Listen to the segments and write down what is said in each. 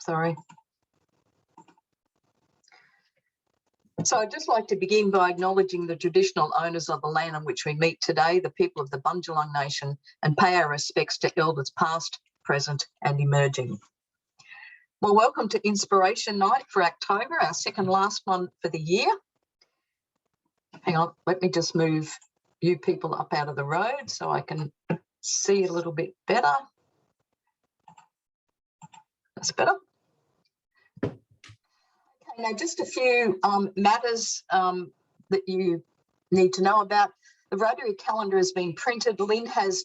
sorry. So I'd just like to begin by acknowledging the traditional owners of the land on which we meet today, the people of the Bundjalung Nation, and pay our respects to elders past, present and emerging. Well, welcome to Inspiration Night for October, our second last one for the year. Hang on, let me just move you people up out of the road so I can see a little bit better. That's better. Now, just a few matters that you need to know about. The Rotary calendar has been printed. Lynn has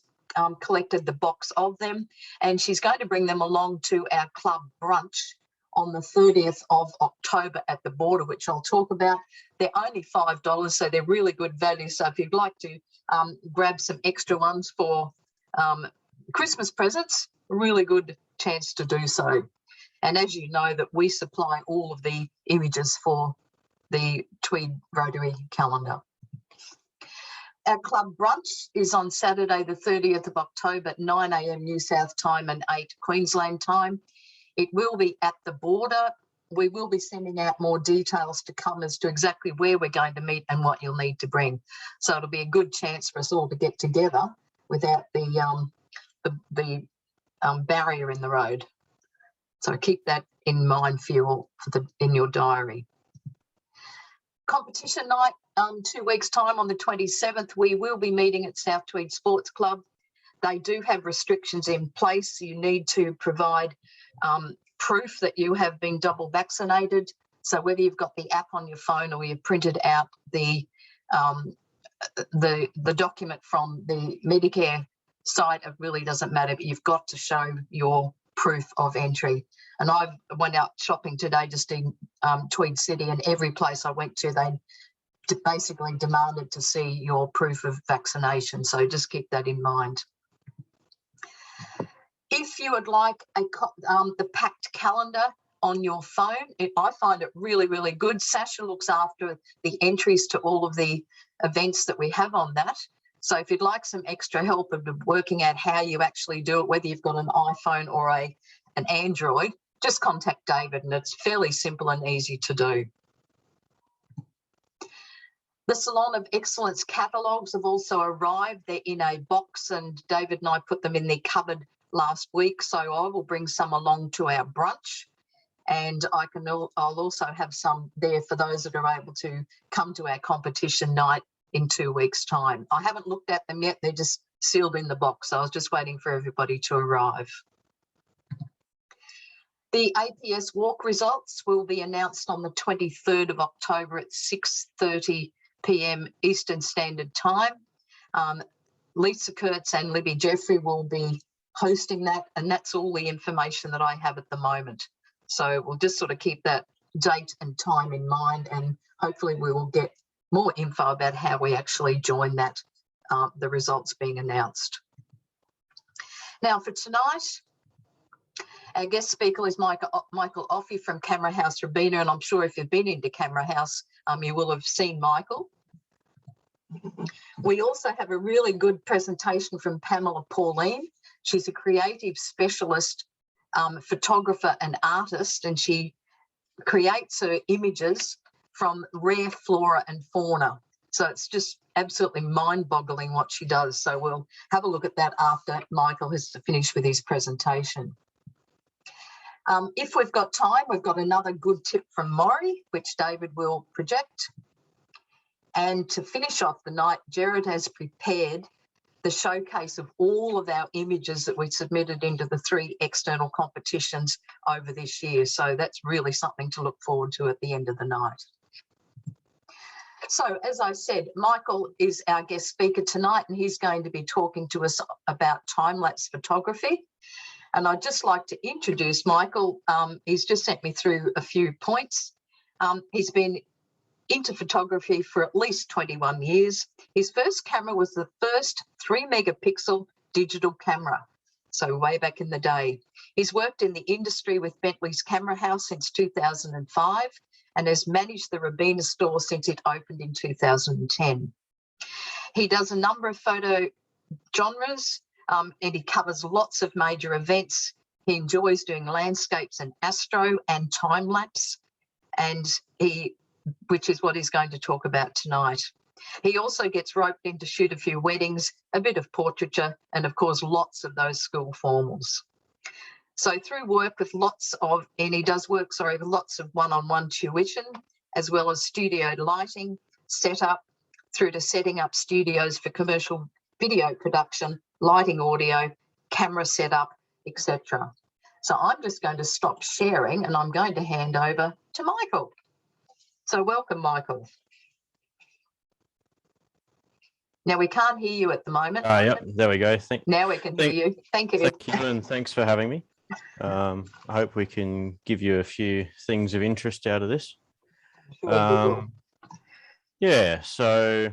collected the box of them, and she's going to bring them along to our club brunch on the 30th of October at the border, which I'll talk about. They're only $5, so they're really good value. So if you'd like to grab some extra ones for Christmas presents, a really good chance to do so. And as you know, that we supply all of the images for the Tweed Rotary calendar. Our club brunch is on Saturday, the 30th of October at 9 a.m. New South time and 8 Queensland time. It will be at the border. We will be sending out more details to come as to exactly where we're going to meet and what you'll need to bring. So it'll be a good chance for us all to get together without the barrier in the road. So keep that in mind for you in your diary. Competition night, 2 weeks' time on the 27th, we will be meeting at South Tweed Sports Club. They do have restrictions in place. You need to provide proof that you have been double vaccinated. So whether you've got the app on your phone or you've printed out the document from the Medicare site, it really doesn't matter, but you've got to show your proof of entry. And I went out shopping today just in Tweed City, and every place I went to, they basically demanded to see your proof of vaccination. So just keep that in mind. If you would like the packed calendar on your phone, I find it really, really good. Sasha looks after the entries to all of the events that we have on that. So if you'd like some extra help of working out how you actually do it, whether you've got an iPhone or an Android, just contact David, and it's fairly simple and easy to do. The Salon of Excellence catalogues have also arrived. They're in a box, and David and I put them in the cupboard last week, so I will bring some along to our brunch, and I'll also have some there for those that are able to come to our competition night in 2 weeks' time. I haven't looked at them yet. They're just sealed in the box. So I was just waiting for everybody to arrive. The APS walk results will be announced on the 23rd of October at 6:30 p.m. Eastern Standard Time. Lisa Kurtz and Libby Jeffrey will be hosting that, and that's all the information that I have at the moment. So we'll just sort of keep that date and time in mind, and hopefully we will get more info about how we actually join that, the results being announced. Now for tonight, our guest speaker is Michael Offey from Camera House Robina, and I'm sure if you've been into Camera House, you will have seen Michael. We also have a really good presentation from Pamela Pauline. She's a creative specialist photographer and artist, and she creates her images from rare flora and fauna. So it's just absolutely mind-boggling what she does. So we'll have a look at that after Michael has finished with his presentation. If we've got time, we've got another good tip from Maury, which David will project. And to finish off the night, Jared has prepared the showcase of all of our images that we submitted into the 3 external competitions over this year. So that's really something to look forward to at the end of the night. So, as I said, Michael is our guest speaker tonight, and he's going to be talking to us about time-lapse photography. And I'd just like to introduce Michael. He's just sent me through a few points. He's been into photography for at least 21 years. His first camera was the first 3-megapixel digital camera, so way back in the day. He's worked in the industry with Bentley's Camera House since 2005 and has managed the Robina store since it opened in 2010. He does a number of photo genres, and he covers lots of major events He enjoys doing landscapes and astro and time lapse, and which is what he's going to talk about tonight. He also gets roped in to shoot a few weddings, a bit of portraiture, and of course, lots of those school formals. So through work with he does work, with lots of one-on-one tuition, as well as studio lighting, setup, through to setting up studios for commercial video production, lighting, audio, camera setup, etc. So I'm just going to stop sharing and I'm going to hand over to Michael. So welcome, Michael. Now, we can't hear you at the moment. Yep, there we go. Now we can hear you. Thank you. Thank you, and thanks for having me. I hope we can give you a few things of interest out of this. Sure yeah, so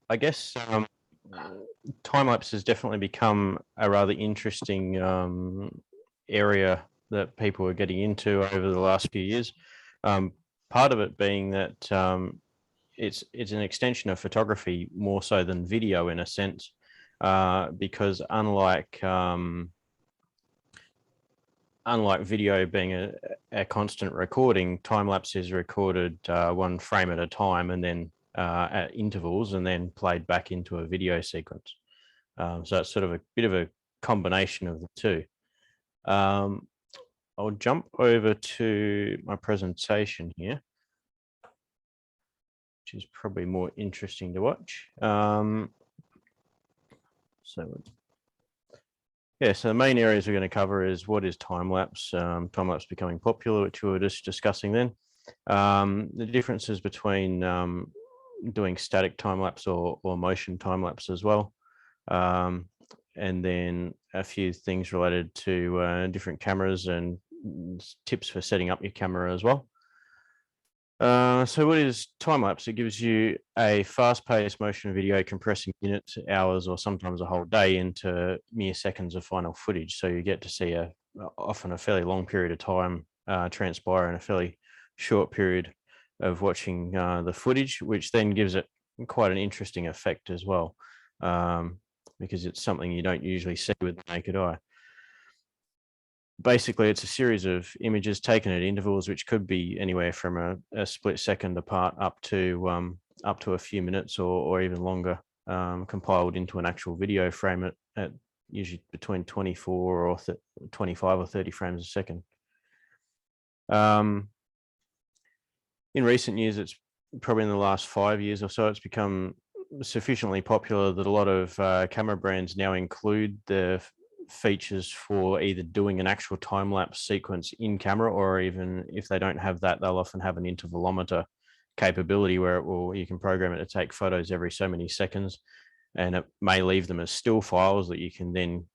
I guess time-lapse has definitely become a rather interesting area that people are getting into over the last few years. Part of it being that it's an extension of photography more so than video in a sense, because unlike video being a constant recording, time-lapse is recorded one frame at a time and then at intervals and then played back into a video sequence. So it's sort of a bit of a combination of the two. I'll jump over to my presentation here, which is probably more interesting to watch. So the main areas we're going to cover is what is time-lapse, time-lapse becoming popular, which we were just discussing then. The differences between doing static time-lapse or motion time-lapse as well. And then a few things related to different cameras and tips for setting up your camera as well. So what is time-lapse? It gives you a fast-paced motion video compressing minutes, hours, or sometimes a whole day into mere seconds of final footage. So you get to see often a fairly long period of time transpire in a fairly short period of watching the footage, which then gives it quite an interesting effect as well, because it's something you don't usually see with the naked eye. Basically, it's a series of images taken at intervals, which could be anywhere from a split second apart up to a few minutes or even longer, compiled into an actual video frame at usually between 24 or 25 or 30 frames a second. In recent years, it's probably in the last 5 years or so, it's become sufficiently popular that a lot of camera brands now include the features for either doing an actual time-lapse sequence in camera, or even if they don't have that, they'll often have an intervalometer capability where you can program it to take photos every so many seconds, and it may leave them as still files that you can then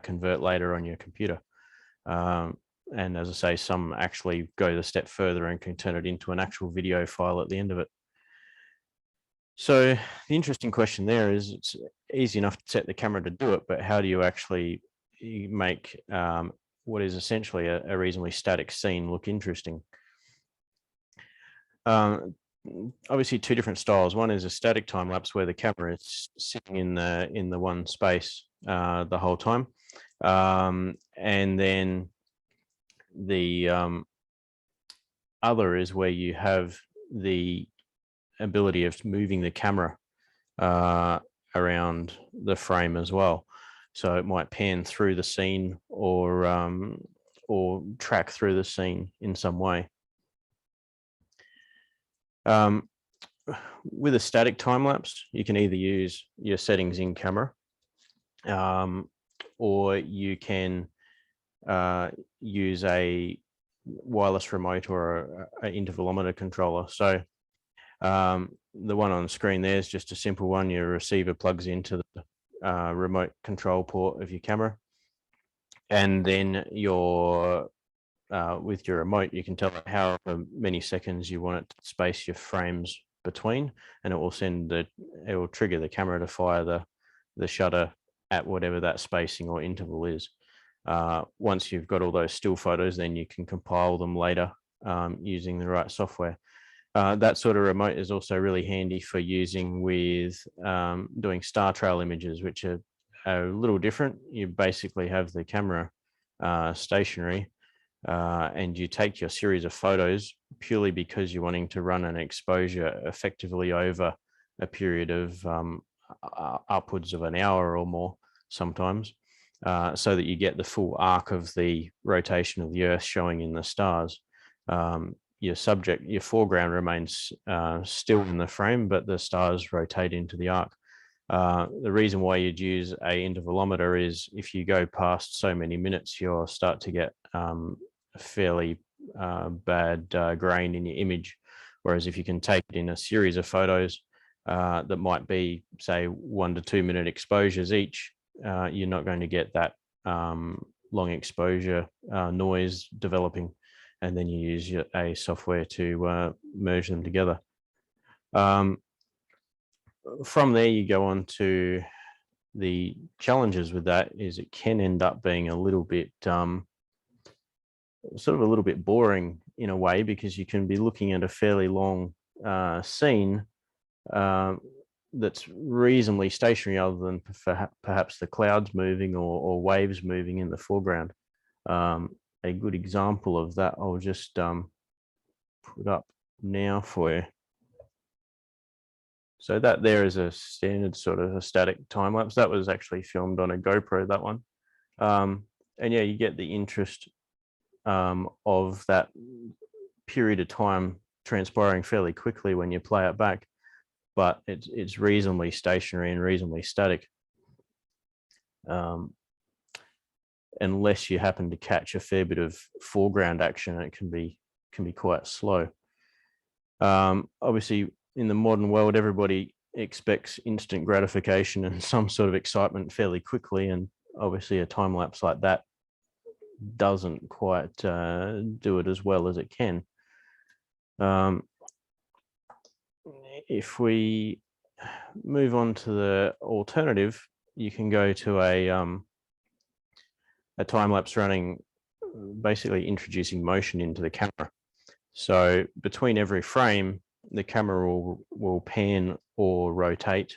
convert later on your computer. And as I say, some actually go the step further and can turn it into an actual video file at the end of it. So the interesting question there is, it's easy enough to set the camera to do it, but how do you actually make what is essentially a reasonably static scene look interesting? Obviously, two different styles. One is a static time lapse where the camera is sitting in the one space the whole time, and then the other is where you have the ability of moving the camera around the frame as well. So it might pan through the scene or track through the scene in some way. With a static time lapse, you can either use your settings in camera, or you can use a wireless remote or an intervalometer controller. So the one on the screen there is just a simple one. Your receiver plugs into the remote control port of your camera, and then with your remote, you can tell it however many seconds you want it to space your frames between, and it will trigger the camera to fire the shutter at whatever that spacing or interval is. Once you've got all those still photos, then you can compile them later using the right software. That sort of remote is also really handy for using with doing star trail images, which are a little different. You basically have the camera stationary, and you take your series of photos purely because you're wanting to run an exposure effectively over a period of upwards of an hour or more sometimes, so that you get the full arc of the rotation of the Earth showing in the stars. Your foreground remains still in the frame, but the stars rotate into the arc. The reason why you'd use a intervalometer is if you go past so many minutes, you'll start to get a fairly bad grain in your image. Whereas if you can take it in a series of photos that might be, say, 1 to 2 minute exposures each, you're not going to get that long exposure noise developing. And then you use a software to merge them together. From there, you go on to the challenges with that. Is it can end up being a little bit sort of a little bit boring in a way, because you can be looking at a fairly long scene that's reasonably stationary, other than perhaps the clouds moving or waves moving in the foreground. A good example of that I'll just put up now for you. So that there is a standard sort of a static time lapse. That was actually filmed on a GoPro, that one. And yeah, you get the interest of that period of time transpiring fairly quickly when you play it back, but it's reasonably stationary and reasonably static. Unless you happen to catch a fair bit of foreground action, it can be quite slow. Obviously, in the modern world, everybody expects instant gratification and some sort of excitement fairly quickly, and obviously a time lapse like that doesn't quite do it as well as it can. If we move on to the alternative, you can go to a time lapse running, basically introducing motion into the camera. So between every frame, the camera will pan or rotate,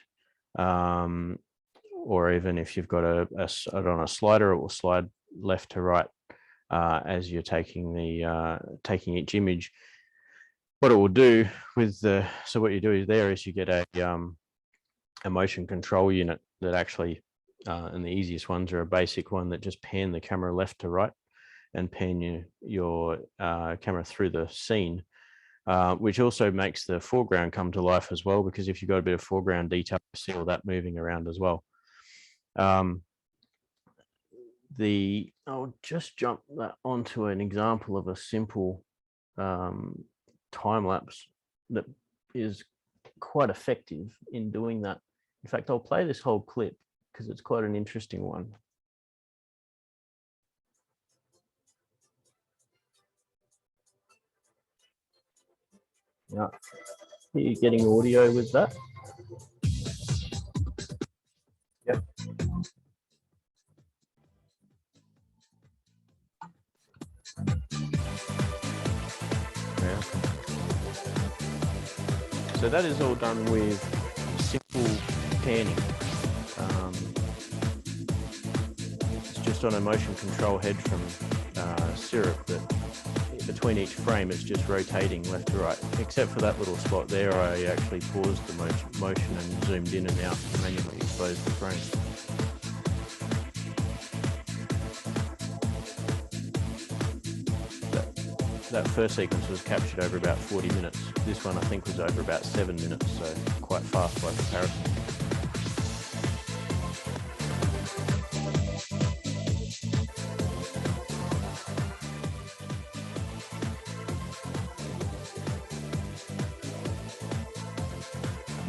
or even if you've got it on a slider, it will slide left to right as you're taking each image. What it will do with so what you do there is you get a motion control unit that actually, and the easiest ones are a basic one that just pan the camera left to right and pan your camera through the scene. Which also makes the foreground come to life as well, because if you've got a bit of foreground detail, you see all that moving around as well. I'll just jump that onto an example of a simple time lapse that is quite effective in doing that. In fact, I'll play this whole clip because it's quite an interesting one. Yeah, are you getting audio with that? Yep. Yeah. So that is all done with simple panning. It's just on a motion control head from Syrup that between each frame it's just rotating left to right, except for that little spot there. I actually paused the motion and zoomed in and out to manually expose the frame. That first sequence was captured over about 40 minutes. This one I think was over about 7 minutes, so quite fast by comparison.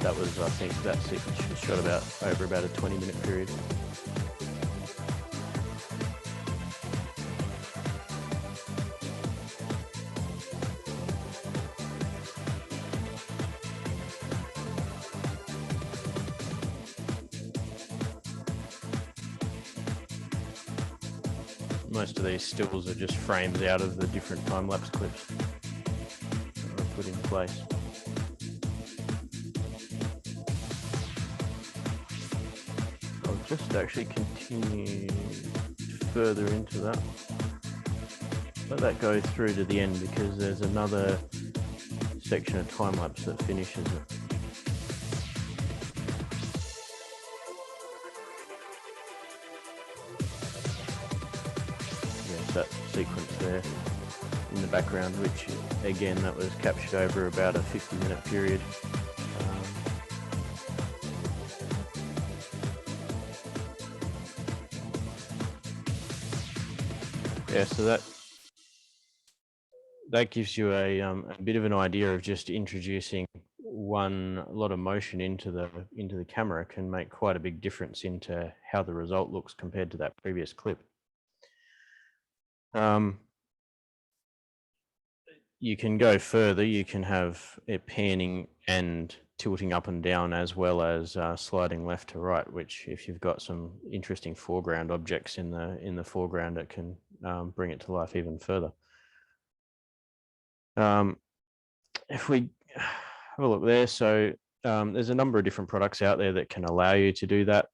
That was, I think, that sequence was shot over about a 20-minute period. Most of these stills are just frames out of the different time-lapse clips that I put in place. I'll just actually continue further into that. Let that go through to the end because there's another section of time lapse that finishes it. Yes, that sequence there in the background, which again, that was captured over about a 50-minute period. Yeah, so that gives you a bit of an idea of just introducing a lot of motion into the camera can make quite a big difference into how the result looks compared to that previous clip. You can go further. You can have it panning and tilting up and down, as well as sliding left to right, which if you've got some interesting foreground objects in the foreground, it can bring it to life even further. If we have a look there, so there's a number of different products out there that can allow you to do that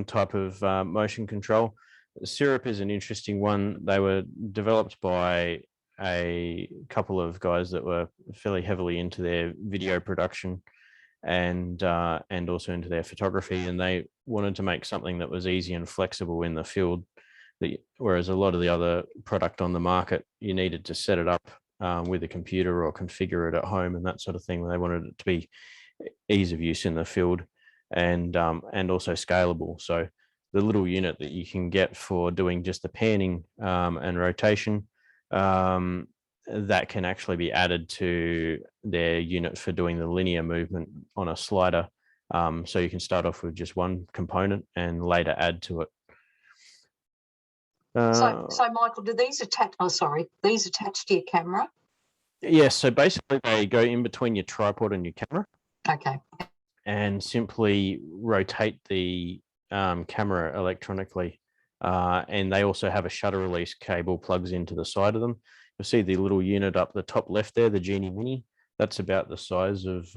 type of motion control. Syrup is an interesting one. They were developed by a couple of guys that were fairly heavily into their video production and also into their photography, and they wanted to make something that was easy and flexible in the field. Whereas a lot of the other product on the market, you needed to set it up with a computer or configure it at home and that sort of thing. They wanted it to be ease of use in the field and also scalable. So the little unit that you can get for doing just the panning and rotation, that can actually be added to their unit for doing the linear movement on a slider. So you can start off with just one component and later add to it. So Michael, do these attach? Oh, sorry, these attach to your camera? Yes. So basically, they go in between your tripod and your camera. Okay. And simply rotate the camera electronically. And they also have a shutter release cable plugs into the side of them. You'll see the little unit up the top left there, the Genie Mini. That's about the size of,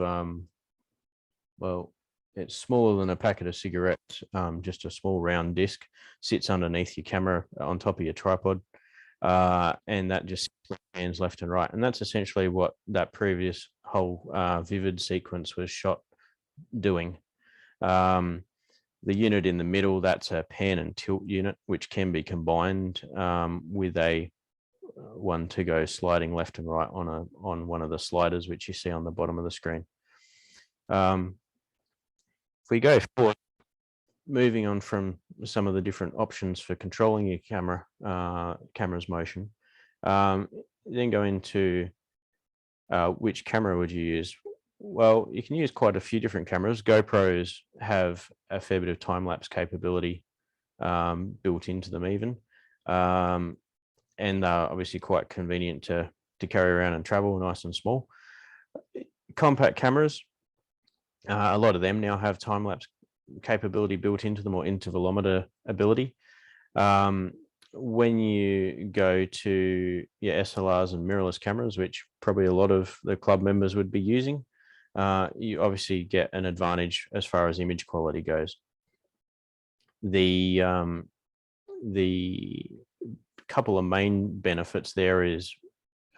well, it's smaller than a packet of cigarettes, just a small round disc, sits underneath your camera on top of your tripod. And that just pans left and right. And that's essentially what that previous whole Vivid sequence was shot doing. The unit in the middle, that's a pan and tilt unit, which can be combined with a one to go sliding left and right on one of the sliders, which you see on the bottom of the screen. If we go forward, moving on from some of the different options for controlling your camera's motion, then go into which camera would you use? Well, you can use quite a few different cameras. GoPros have a fair bit of time-lapse capability built into them even. And they're obviously quite convenient to carry around and travel, nice and small. Compact cameras, a lot of them now have time-lapse capability built into them, or intervalometer ability. When you go to your SLRs and mirrorless cameras, which probably a lot of the club members would be using, you obviously get an advantage as far as image quality goes. The couple of main benefits there is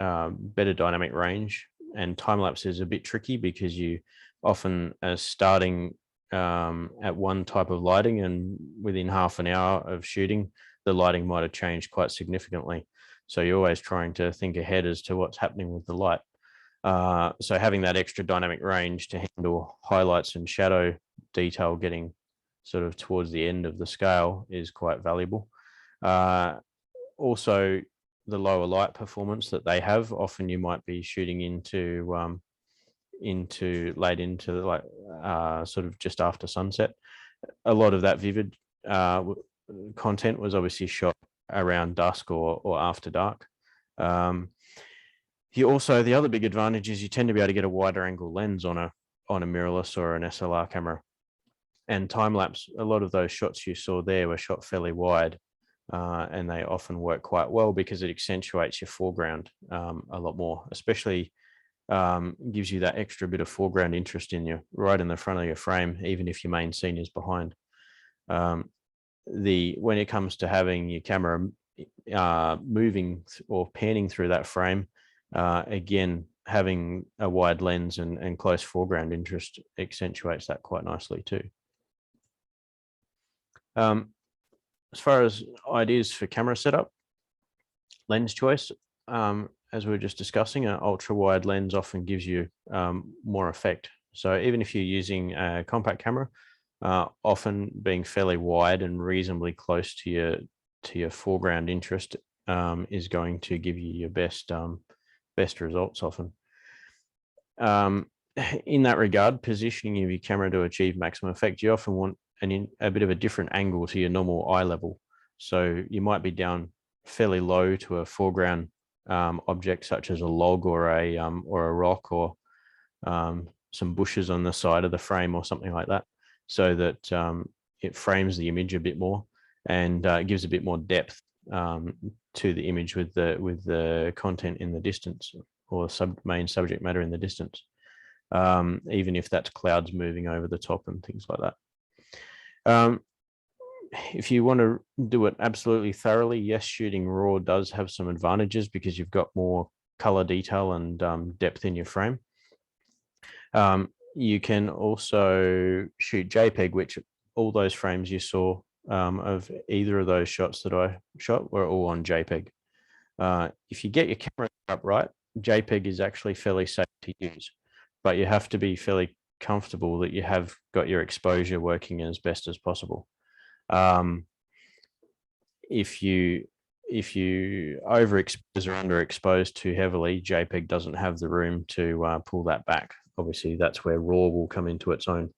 better dynamic range, and time lapse is a bit tricky because you often are starting at one type of lighting, and within half an hour of shooting, the lighting might have changed quite significantly. So you're always trying to think ahead as to what's happening with the light. So having that extra dynamic range to handle highlights and shadow detail getting sort of towards the end of the scale is quite valuable. Also, the lower light performance that they have, often you might be shooting into late into like sort of just after sunset. A lot of that Vivid content was obviously shot around dusk or after dark. You also, the other big advantage is you tend to be able to get a wider angle lens on a mirrorless or an SLR camera. And time lapse, a lot of those shots you saw there were shot fairly wide, and they often work quite well because it accentuates your foreground a lot more, especially gives you that extra bit of foreground interest right in the front of your frame, even if your main scene is behind. when it comes to having your camera moving or panning through that frame, again, having a wide lens and close foreground interest accentuates that quite nicely too. As far as ideas for camera setup, lens choice, as we were just discussing, an ultra wide lens often gives you more effect. So even if you're using a compact camera, often being fairly wide and reasonably close to your foreground interest is going to give you your best results often. In that regard, positioning of your camera to achieve maximum effect, you often want a bit of a different angle to your normal eye level. So you might be down fairly low to a foreground object such as a log or a rock or some bushes on the side of the frame or something like that, so that it frames the image a bit more and gives a bit more depth to the image with the content in the distance or main subject matter in the distance, even if that's clouds moving over the top and things like that. If you want to do it absolutely thoroughly, yes, shooting RAW does have some advantages because you've got more color detail and depth in your frame. You can also shoot JPEG, which all those frames you saw of either of those shots that I shot were all on JPEG. If you get your camera up right, JPEG is actually fairly safe to use, but you have to be fairly comfortable that you have got your exposure working as best as possible. If you overexpose or underexpose too heavily, JPEG doesn't have the room to pull that back. Obviously, that's where RAW will come into its own.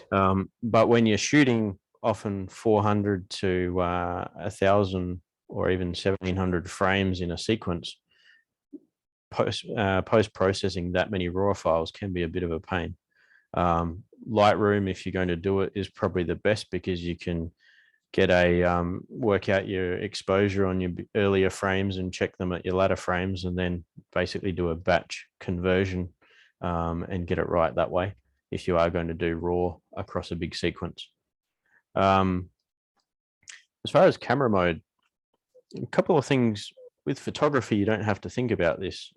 But when you're shooting often 400 to 1,000 or even 1,700 frames in a sequence, post-processing that many RAW files can be a bit of a pain. Lightroom, if you're going to do it, is probably the best because you can get work out your exposure on your earlier frames and check them at your latter frames, and then basically do a batch conversion and get it right that way if you are going to do RAW across a big sequence. As far as camera mode, a couple of things with photography, you don't have to think about this.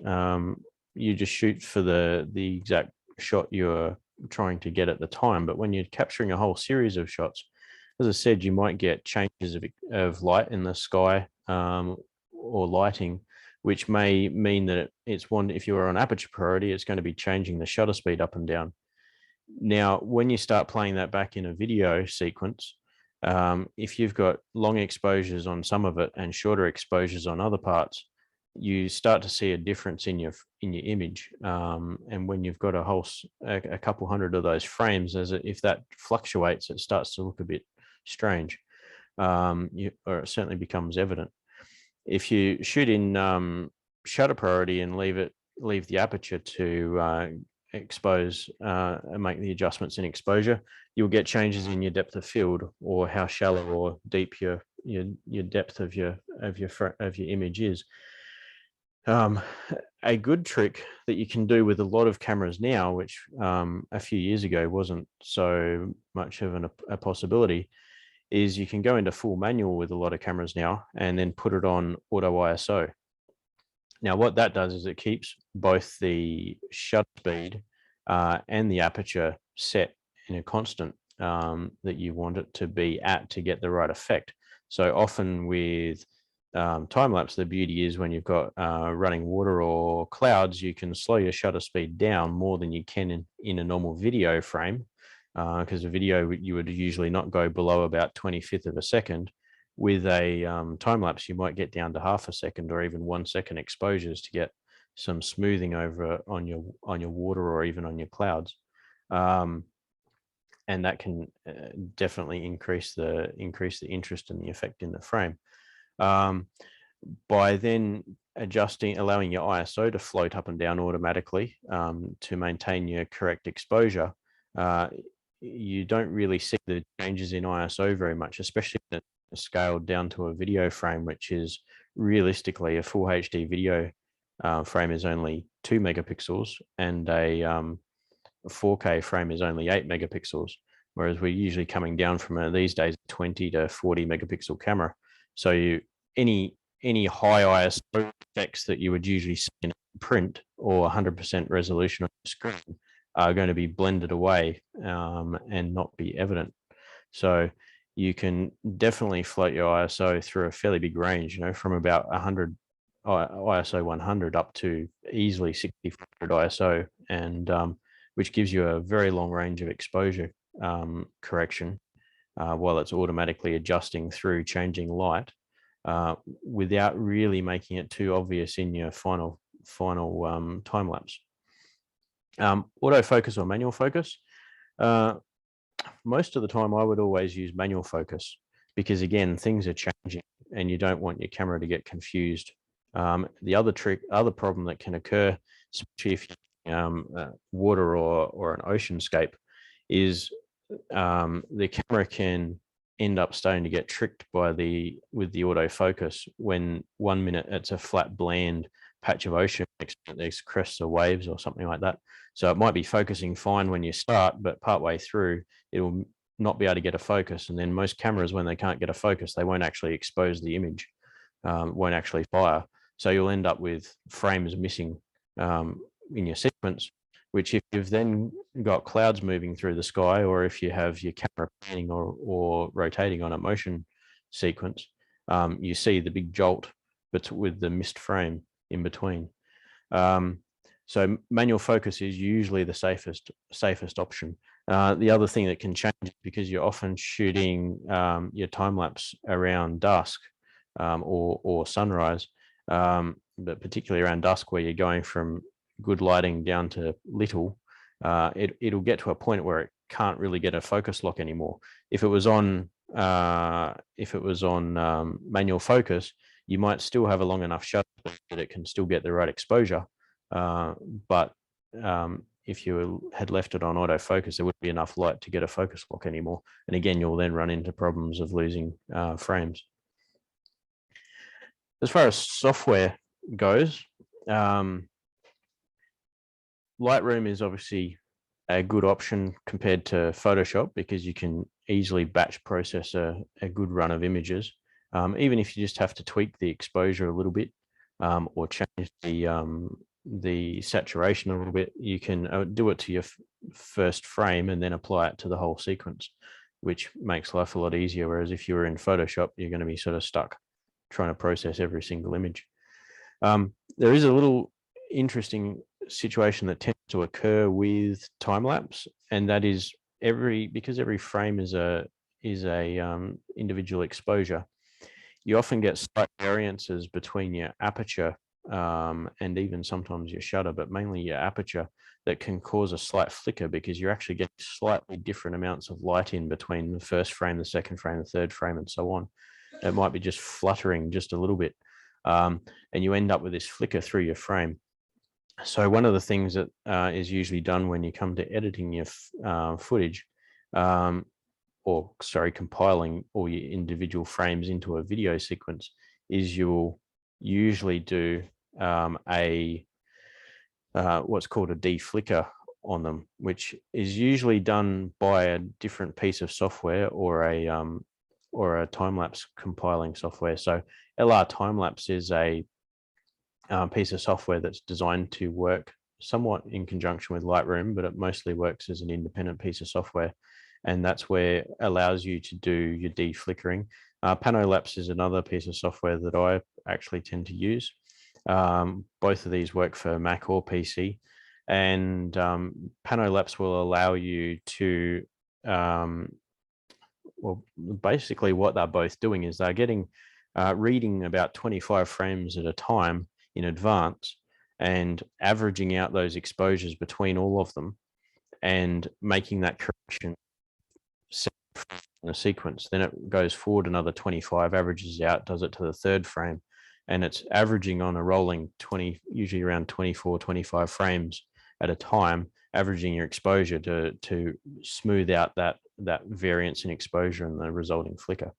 You just shoot for the exact shot you're trying to get at the time. But when you're capturing a whole series of shots, as I said, you might get changes of light in the sky or lighting, which may mean that if you are on aperture priority, it's going to be changing the shutter speed up and down. Now, when you start playing that back in a video sequence, if you've got long exposures on some of it and shorter exposures on other parts, you start to see a difference in your image. And when you've got a couple hundred of those frames, if that fluctuates, it starts to look a bit strange, or it certainly becomes evident. If you shoot in shutter priority and leave the aperture to expose and make the adjustments in exposure, you'll get changes in your depth of field or how shallow or deep your depth of your image is. A good trick that you can do with a lot of cameras now, which a few years ago wasn't so much of a possibility, is you can go into full manual with a lot of cameras now and then put it on auto ISO. Now, what that does is it keeps both the shutter speed and the aperture set in a constant that you want it to be at to get the right effect. So often with time lapse, the beauty is when you've got running water or clouds, you can slow your shutter speed down more than you can in a normal video frame, because a video you would usually not go below about 1/25 of a second. With a time lapse, you might get down to half a second or even 1 second exposures to get some smoothing over on your water or even on your clouds, and that can definitely increase the interest and the effect in the frame. By then allowing your ISO to float up and down automatically to maintain your correct exposure, you don't really see the changes in ISO very much, especially scaled down to a video frame, which is realistically a full HD video frame is only 2 megapixels and a 4K frame is only 8 megapixels. whereas we're usually coming down from these days 20 to 40 megapixel camera. So any high ISO effects that you would usually see in print or 100% resolution on the screen are going to be blended away and not be evident. So you can definitely float your ISO through a fairly big range, from about 100 ISO 100 up to easily 6400 ISO, and which gives you a very long range of exposure correction while it's automatically adjusting through changing light without really making it too obvious in your final time lapse. Autofocus or manual focus. Most of the time I would always use manual focus because, again, things are changing and you don't want your camera to get confused. The other problem that can occur, especially if you water or an oceanscape, is the camera can end up starting to get tricked with the autofocus when 1 minute it's a flat, bland patch of ocean, there's crests or waves or something like that. So it might be focusing fine when you start, but partway through it will not be able to get a focus. And then most cameras, when they can't get a focus, they won't actually expose the image, won't actually fire. So you'll end up with frames missing in your sequence, which if you've then got clouds moving through the sky, or if you have your camera panning or rotating on a motion sequence, you see the big jolt, but with the missed frame in between. So manual focus is usually the safest option. The other thing that can change, because you're often shooting your time lapse around dusk or sunrise, but particularly around dusk where you're going from good lighting down to little, it'll get to a point where it can't really get a focus lock anymore. If it was on manual focus, you might still have a long enough shutter speed that it can still get the right exposure. But if you had left it on autofocus, there wouldn't be enough light to get a focus lock anymore. And again, you'll then run into problems of losing frames. As far as software goes, Lightroom is obviously a good option compared to Photoshop because you can easily batch process a good run of images. Even if you just have to tweak the exposure a little bit or change the saturation a little bit, you can do it to your first frame and then apply it to the whole sequence, which makes life a lot easier. Whereas if you were in Photoshop, you're going to be sort of stuck trying to process every single image. There is a little interesting situation that tends to occur with time lapse, and that is because every frame is a individual exposure. You often get slight variances between your aperture and even sometimes your shutter, but mainly your aperture, that can cause a slight flicker because you're actually getting slightly different amounts of light in between the first frame, the second frame, the third frame, and so on. It might be just fluttering just a little bit, and you end up with this flicker through your frame. So one of the things that is usually done when you come to editing your footage, compiling all your individual frames into a video sequence, is you'll usually do what's called a deflicker on them, which is usually done by a different piece of software or a time-lapse compiling software. So LR Timelapse is a piece of software that's designed to work somewhat in conjunction with Lightroom, but it mostly works as an independent piece of software. And that's where it allows you to do your deflickering. Panolapse is another piece of software that I actually tend to use. Both of these work for Mac or PC. And Panolapse will allow you to, well, basically what they're both doing is they're getting reading about 25 frames at a time in advance and averaging out those exposures between all of them and making that correction in a sequence. Then it goes forward another 25, averages out, does it to the third frame, and it's averaging on a rolling 20, usually around 24, 25 frames at a time, averaging your exposure to smooth out that variance in exposure and the resulting flicker.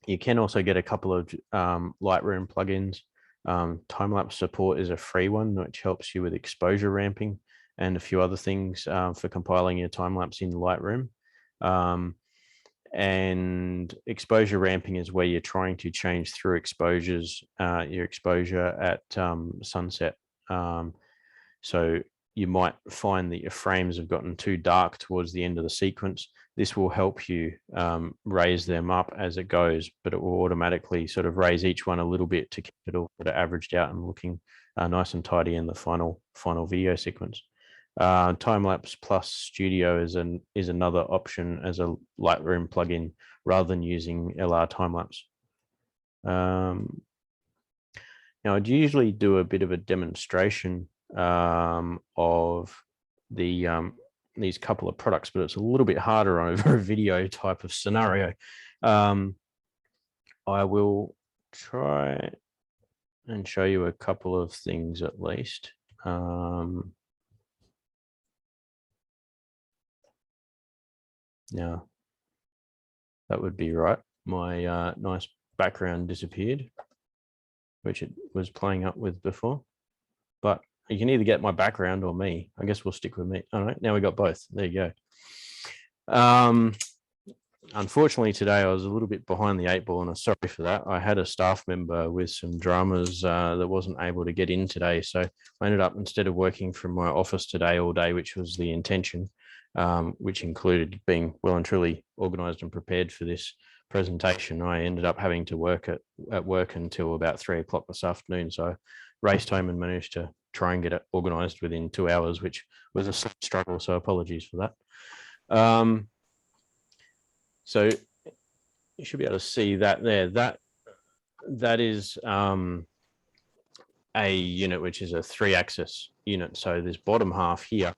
You can also get a couple of Lightroom plugins. Timelapse support is a free one, which helps you with exposure ramping and a few other things for compiling your time lapse in Lightroom. And exposure ramping is where you're trying to change through exposures, your exposure at sunset. So you might find that your frames have gotten too dark towards the end of the sequence. This will help you raise them up as it goes, but it will automatically sort of raise each one a little bit to keep it all sort of averaged out and looking nice and tidy in the final video sequence. Time-lapse plus Studio is another option as a Lightroom plugin rather than using LR time-lapse. Now, I'd usually do a bit of a demonstration of these couple of products, but it's a little bit harder over a video type of scenario. I will try and show you a couple of things at least. Now, that would be right. My nice background disappeared, which it was playing up with before. But you can either get my background or me. I guess we'll stick with me. All right, now we got both. There you go. Unfortunately, today I was a little bit behind the 8 ball, and I'm sorry for that. I had a staff member with some dramas that wasn't able to get in today. So I ended up, instead of working from my office today all day, which was the intention, which included being well and truly organized and prepared for this presentation, I ended up having to work at work until about 3 o'clock this afternoon. So I raced home and managed to try and get it organized within 2 hours, which was a struggle. So apologies for that. So you should be able to see that there. That is a unit which is a 3-axis unit. So this bottom half here,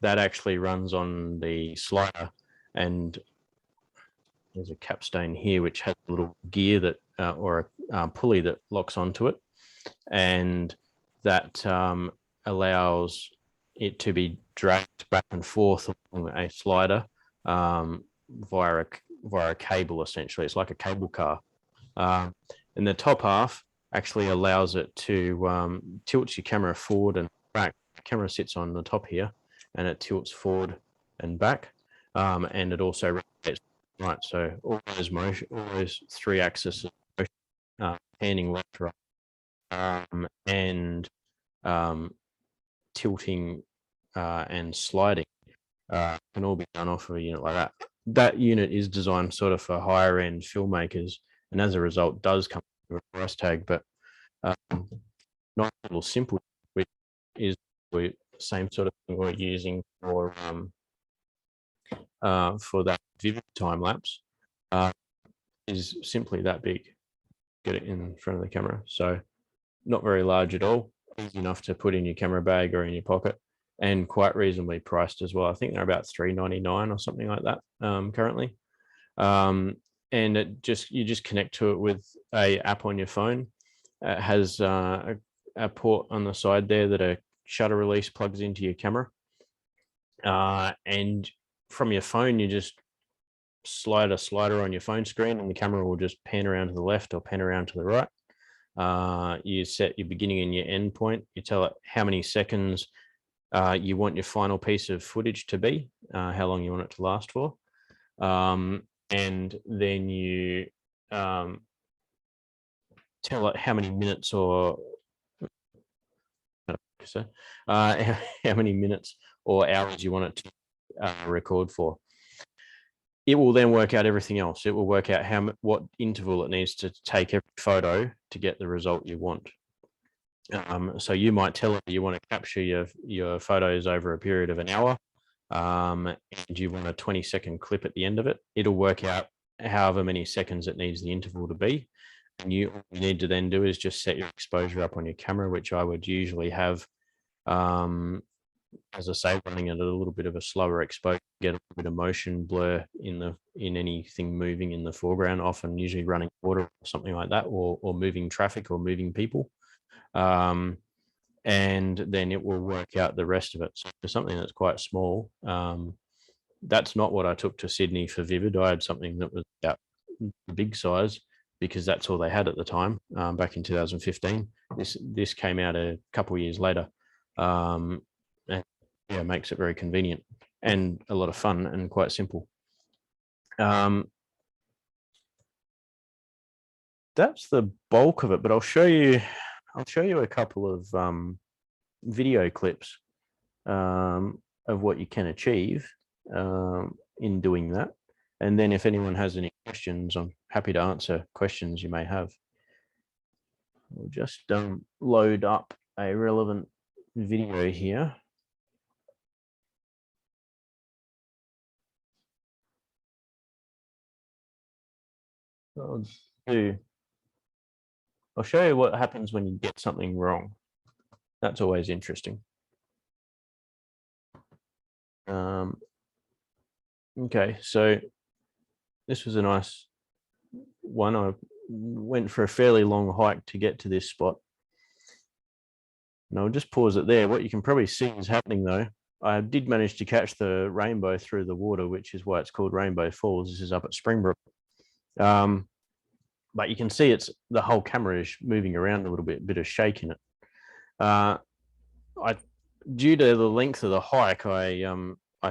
that actually runs on the slider, and there's a capstan here which has a little gear that or a pulley that locks onto it, and that allows it to be dragged back and forth along a slider via a cable. Essentially, it's like a cable car. And the top half actually allows it to tilt your camera forward and back. The camera sits on the top here, and it tilts forward and back, and it also rotates right. So all those 3 axes of motion, panning left, right, and tilting and sliding can all be done off of a unit like that. That unit is designed sort of for higher end filmmakers, and as a result does come with a price tag, but nice little simple, which is the same sort of thing we're using for that Vivid time lapse, is simply that big. Get it in front of the camera. So not very large at all, easy enough to put in your camera bag or in your pocket, and quite reasonably priced as well. I think they're about $3.99 or something like that currently. And you just connect to it with a app on your phone. It has a port on the side there that a shutter release plugs into your camera. And from your phone, you just slide a slider on your phone screen, and the camera will just pan around to the left or pan around to the right. You set your beginning and your end point. You tell it how many seconds you want your final piece of footage to be, how long you want it to last for. And then you tell it how many minutes or how many minutes or hours you want it to record for. It will then work out everything else. It will work out what interval it needs to take every photo to get the result you want. So you might tell it you want to capture your photos over a period of an hour, and you want a 20-second clip at the end of it. It'll work out however many seconds it needs the interval to be. And all you need to then do is just set your exposure up on your camera, which I would usually have, as I say, running at a little bit of a slower exposure, get a little bit of motion blur in anything moving in the foreground, often usually running water or something like that, or moving traffic or moving people. And then it will work out the rest of it. So for something that's quite small, that's not what I took to Sydney for Vivid. I had something that was about the big size because that's all they had at the time, back in 2015. This came out a couple of years later, and yeah, makes it very convenient and a lot of fun and quite simple. That's the bulk of it, but I'll show you a couple of video clips of what you can achieve in doing that. And then if anyone has any questions, I'm happy to answer questions you may have. We'll just load up a relevant video here. I'll show you what happens when you get something wrong. That's always interesting. Okay, so this was a nice one. I went for a fairly long hike to get to this spot. And I'll just pause it there. What you can probably see is happening though, I did manage to catch the rainbow through the water, which is why it's called Rainbow Falls. This is up at Springbrook. But you can see the whole camera is moving around a little bit of shake in it. Due to the length of the hike, I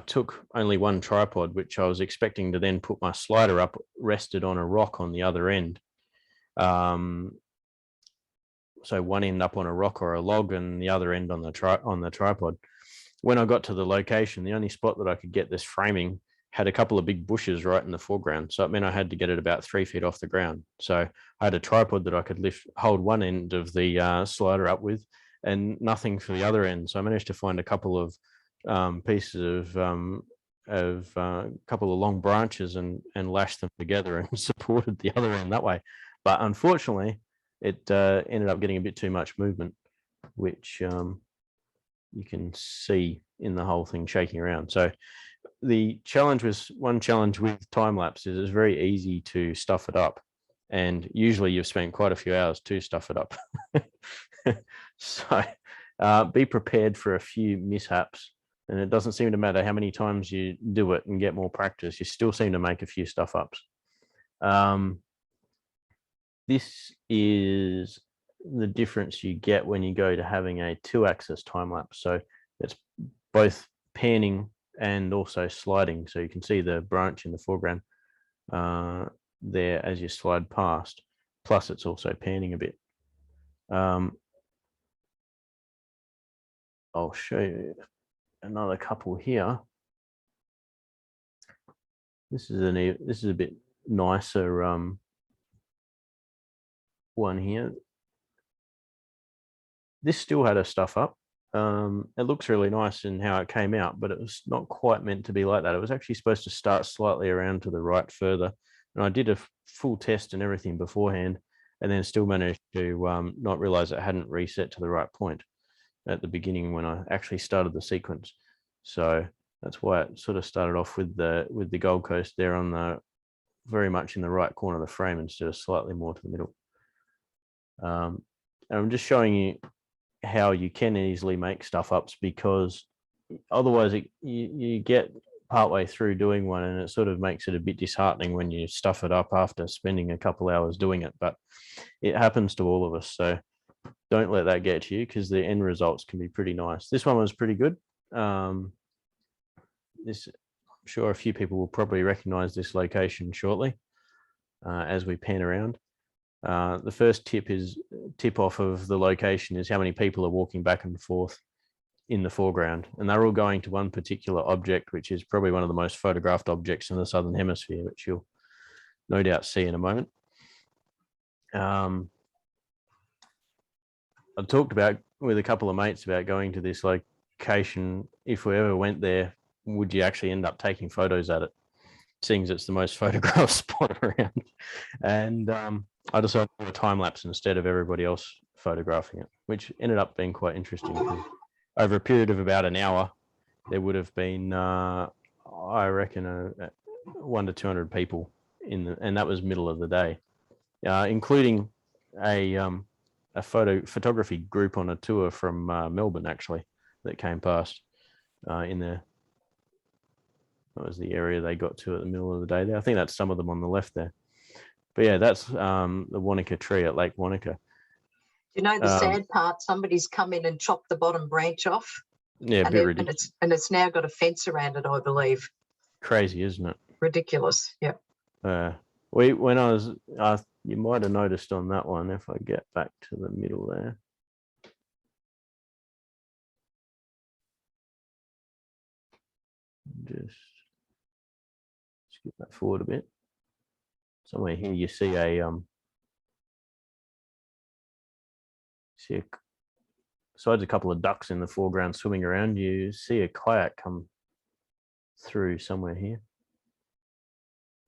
took only one tripod, which I was expecting to then put my slider up rested on a rock on the other end. So one end up on a rock or a log and the other end on the tripod. When I got to the location, the only spot that I could get this framing had a couple of big bushes right in the foreground. So it meant I had to get it about 3 feet off the ground. So I had a tripod that I could hold one end of the slider up with and nothing for the other end. So I managed to find a couple of pieces of a couple of long branches and lash them together and supported the other end that way. But unfortunately, it ended up getting a bit too much movement, which you can see in the whole thing shaking around. So one challenge with time lapse is it's very easy to stuff it up, and usually you've spent quite a few hours to stuff it up. So be prepared for a few mishaps, and it doesn't seem to matter how many times you do it and get more practice, you still seem to make a few stuff ups. This is the difference you get when you go to having a 2-axis time lapse. So it's both panning and also sliding. So you can see the branch in the foreground there as you slide past. Plus it's also panning a bit. I'll show you another couple here. This is a bit nicer one here. This still had a stuff up. It looks really nice in how it came out, but it was not quite meant to be like that. It was actually supposed to start slightly around to the right further. And I did a full test and everything beforehand, and then still managed to not realize it hadn't reset to the right point at the beginning when I actually started the sequence. So that's why it sort of started off with the Gold Coast there on the very much in the right corner of the frame instead of slightly more to the middle. And I'm just showing you how you can easily make stuff ups, because otherwise you get partway through doing one and it sort of makes it a bit disheartening when you stuff it up after spending a couple hours doing it. But it happens to all of us, so don't let that get to you, because the end results can be pretty nice. This one was pretty good. I'm sure a few people will probably recognize this location shortly as we pan around. The first tip off of the location is how many people are walking back and forth in the foreground, and they're all going to one particular object, which is probably one of the most photographed objects in the Southern Hemisphere, which you'll no doubt see in a moment. I've talked about with a couple of mates about going to this location. If we ever went there, would you actually end up taking photos at it, seeing as it's the most photographed spot around? And I decided to do a time lapse instead of everybody else photographing it, which ended up being quite interesting. Over a period of about an hour, there would have been, I reckon, 100 to 200 people and that was middle of the day, including a photography group on a tour from Melbourne, actually, that came past in there. That was the area they got to at the middle of the day there. I think that's some of them on the left there. But yeah, that's the Wanaka tree at Lake Wanaka. You know, the sad part, somebody's come in and chopped the bottom branch off. Yeah, a bit ridiculous. And it's now got a fence around it, I believe. Crazy, isn't it? ridiculous. Yeah. When I was, you might have noticed on that one, if I get back to the middle there. Just skip that forward a bit. Somewhere here you see besides a couple of ducks in the foreground swimming around, you see a kayak come through somewhere here.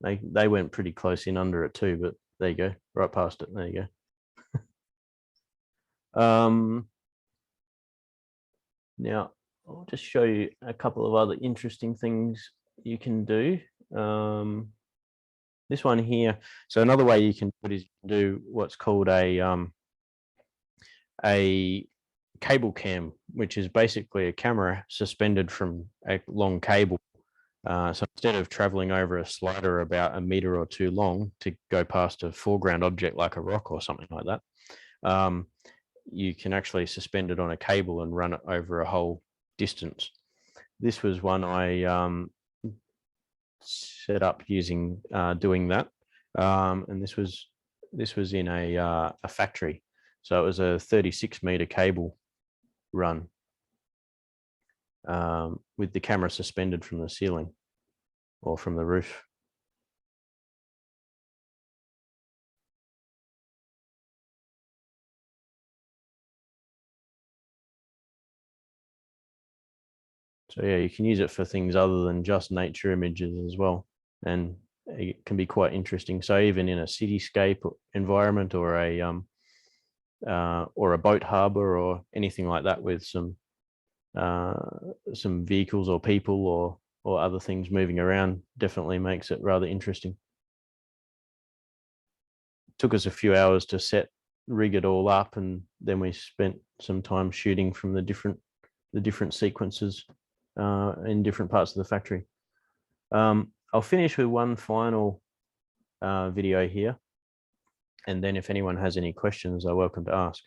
They went pretty close in under it too, but there you go, right past it. There you go. Now I'll just show you a couple of other interesting things you can do. This one here. So another way you can do it is do what's called a cable cam, which is basically a camera suspended from a long cable. So instead of traveling over a slider about 1 meter or 2 long to go past a foreground object like a rock or something like that, you can actually suspend it on a cable and run it over a whole distance. This was one I set up using doing that, and this was in a factory. So it was a 36-meter cable run with the camera suspended from the ceiling or from the roof. So yeah, you can use it for things other than just nature images as well, and it can be quite interesting. So even in a cityscape environment or a boat harbor or anything like that with some vehicles or people or other things moving around, definitely makes it rather interesting. It took us a few hours to rig it all up, and then we spent some time shooting from the different sequences in different parts of the factory. I'll finish with one final video here, and then if anyone has any questions, they're welcome to ask.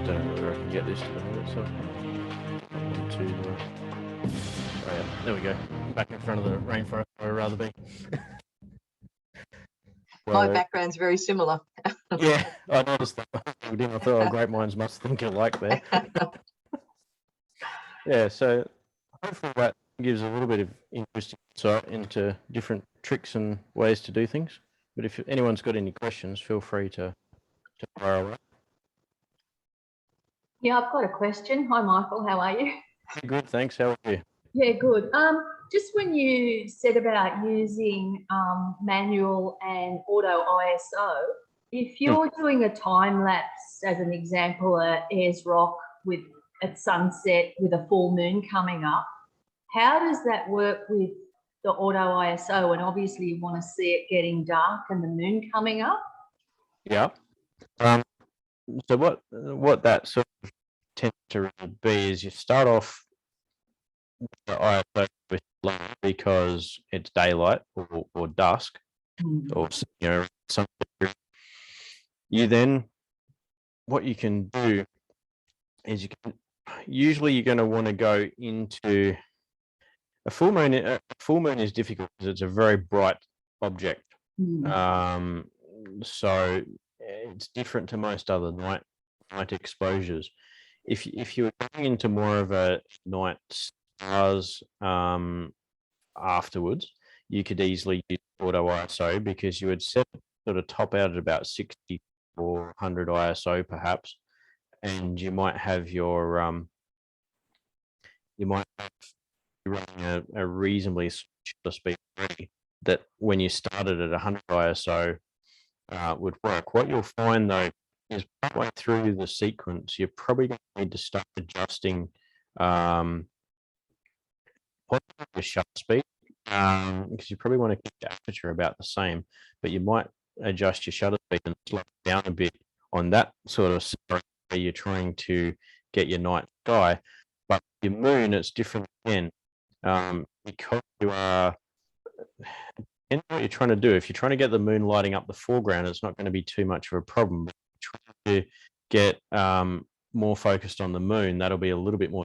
Don't know whether I can get this to hold it, so oh yeah, there we go. Back in front of the rainforest where I'd rather be. My background's very similar. Yeah, I noticed that. I thought, oh, great minds must think alike there. Yeah, so hopefully that gives a little bit of interesting insight into different tricks and ways to do things. But if anyone's got any questions, feel free to fire away. Yeah, I've got a question. Hi, Michael. How are you? Good, thanks. How are you? Yeah, good. Just when you said about using manual and auto ISO, if you're doing a time lapse, as an example, at Ayers Rock at sunset with a full moon coming up, how does that work with the auto ISO? And obviously you want to see it getting dark and the moon coming up. Yeah. So what that sort of tends to really be is you start off with the ISO with low because it's daylight or dusk, or some. You then, what you can do is usually you're going to want to go into a full moon. A full moon is difficult because it's a very bright object. So it's different to most other night exposures. If you were going into more of a night stars afterwards, you could easily use auto ISO because you would set sort of top out at about 60 or 100 ISO perhaps, and you might have your running a reasonably shutter speed already that when you started at 100 ISO would work. What you'll find though is partway through the sequence, you're probably going to need to start adjusting possibly the shutter speed because you probably want to keep the aperture about the same, but you might adjust your shutter speed and slow it down a bit on that sort of scenario where you're trying to get your night sky. But your moon, it's different again because you are. And what you're trying to do, if you're trying to get the moon lighting up the foreground, it's not going to be too much of a problem. But if you're trying to get more focused on the moon, that'll be a little bit more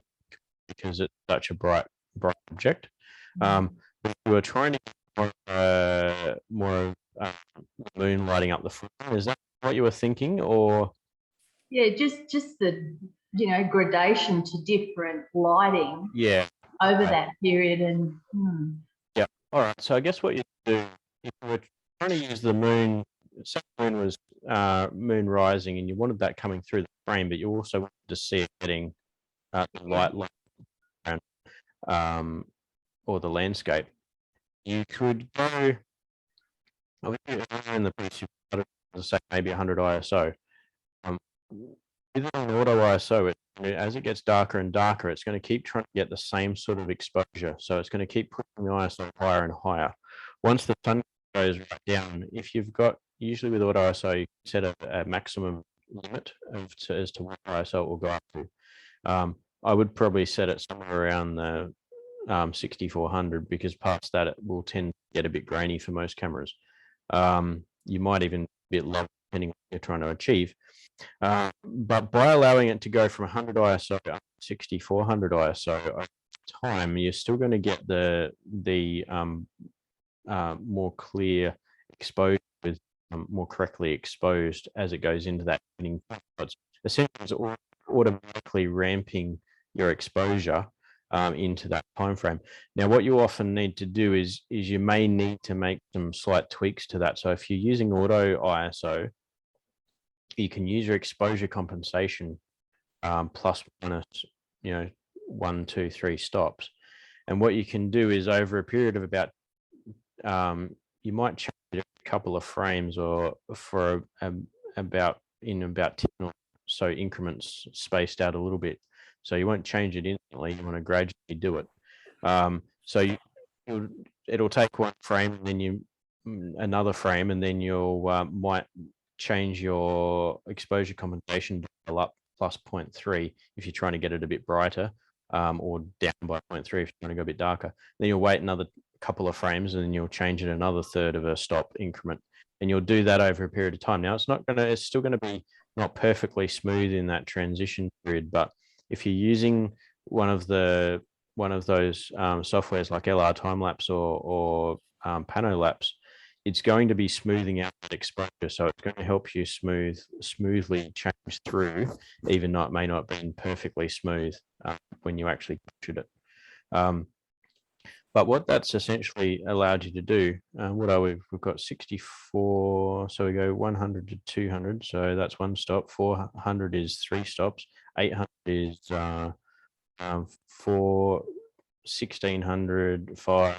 because it's such a bright object. But if you are trying to get more moon lighting up the foreground, is that what you were thinking, or? Yeah, just the gradation to different lighting. Yeah. Over that period, and yeah. All right. So I guess what you do if you were trying to use the moon, say the moon was moon rising, and you wanted that coming through the frame, but you also wanted to see it getting the light around or the landscape. You could go in the piece. You say maybe 100 ISO. With an auto ISO, as it gets darker and darker, it's going to keep trying to get the same sort of exposure. So it's going to keep pushing the ISO higher and higher. Once the sun goes right down, if you've got, usually with auto ISO, you set a maximum limit as to what ISO it will go up to. I would probably set it somewhere around the 6400 because past that it will tend to get a bit grainy for most cameras. You might even be a bit low depending on what you're trying to achieve. But by allowing it to go from 100 ISO to 6400 ISO over time, you're still going to get the more clear exposure with more correctly exposed as it goes into that evening. Essentially, it's automatically ramping your exposure into that time frame. Now, what you often need to do is you may need to make some slight tweaks to that. So if you're using auto ISO, you can use your exposure compensation plus minus 1, 2, 3 stops, and what you can do is over a period of about you might change it a couple of frames or for about 10 or so increments spaced out a little bit, so you won't change it instantly. You want to gradually do it. So it'll take one frame and then another frame, and then you'll might change your exposure compensation dial up plus 0.3 if you're trying to get it a bit brighter, or down by 0.3 if you're trying to go a bit darker. Then you'll wait another couple of frames and then you'll change it another third of a stop increment, and you'll do that over a period of time. Now it's still going to be not perfectly smooth in that transition period, but if you're using one of those softwares like LR Timelapse or Panolapse, it's going to be smoothing out that exposure, so it's going to help you smoothly change through, even though it may not have been perfectly smooth when you actually captured it. But what that's essentially allowed you to do, we've got 64, so we go 100 to 200, so that's one stop. 400 is 3 stops. 800 is 4, 1600, 5,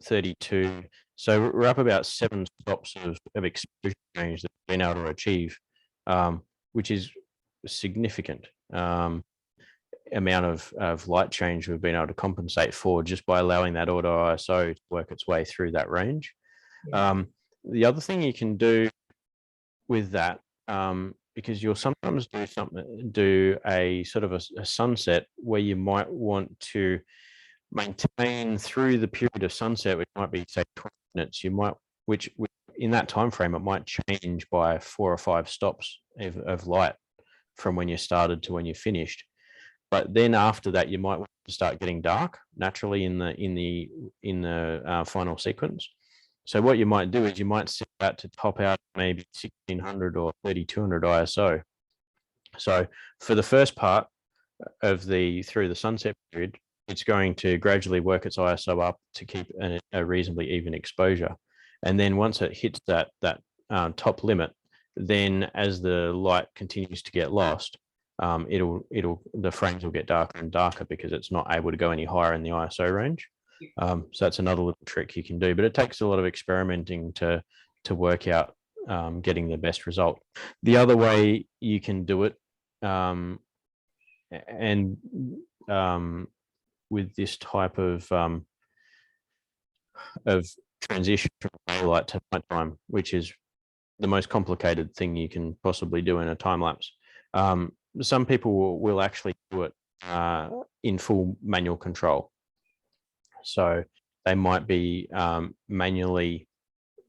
32, So we're up about 7 stops of exposure change that we've been able to achieve, which is significant amount of light change we've been able to compensate for just by allowing that auto ISO to work its way through that range. Yeah. The other thing you can do with that, because you'll sometimes do a sort of a sunset where you might want to maintain through the period of sunset, which might be say 20 minutes, which in that time frame it might change by 4 or 5 stops of light from when you started to when you finished. But then after that, you might want to start getting dark naturally in the final sequence. So what you might do is you might set that to top out maybe 1600 or 3200 ISO. So for the first part of through the sunset period, it's going to gradually work its ISO up to keep a reasonably even exposure. And then once it hits that top limit, then as the light continues to get lost, the frames will get darker and darker because it's not able to go any higher in the ISO range. So that's another little trick you can do, but it takes a lot of experimenting to work out getting the best result. The other way you can do it, with this type of transition from daylight to nighttime, which is the most complicated thing you can possibly do in a time lapse. Some people will actually do it in full manual control. So they might be manually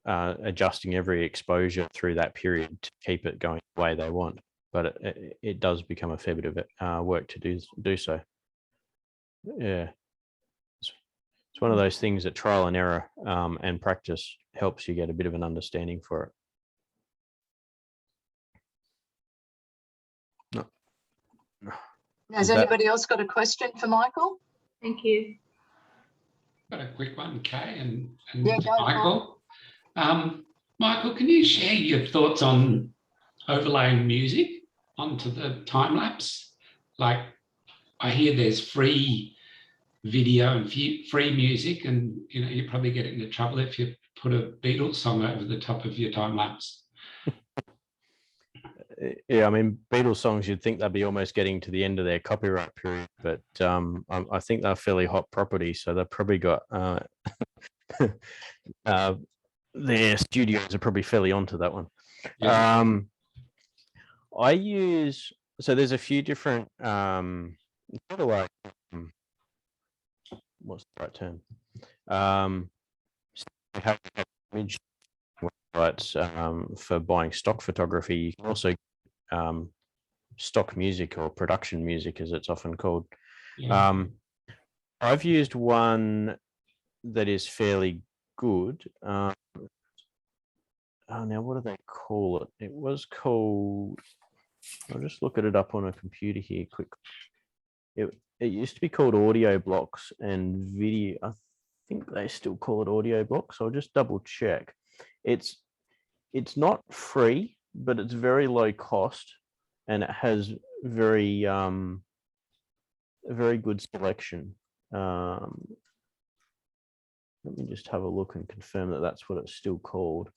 adjusting every exposure through that period to keep it going the way they want. But it does become a fair bit of work to do so. Yeah, it's one of those things that trial and error and practice helps you get a bit of an understanding for it. Has anybody else got a question for Michael? Thank you. Got a quick one, Kay and Yeah, go, Michael. Michael, can you share your thoughts on overlaying music onto the time lapse? Like, I hear there's free video and free music, and you probably get into trouble if you put a Beatles song over the top of your time lapse. Yeah, I mean, Beatles songs, you'd think they'd be almost getting to the end of their copyright period, but I think they're fairly hot property, so they've probably got their studios are probably fairly onto that one. Yeah. So there's a few different sort of like what's the right term? We have image websites for buying stock photography. You can also stock music or production music, as it's often called. Yeah. I've used one that is fairly good. Now, what do they call it? It was called, I'll just look it up on a computer here quickly. It used to be called Audio Blocks and Video. I think they still call it Audio Blocks. I'll just double check. It's not free, but it's very low cost, and it has very good selection. Let me just have a look and confirm that that's what it's still called.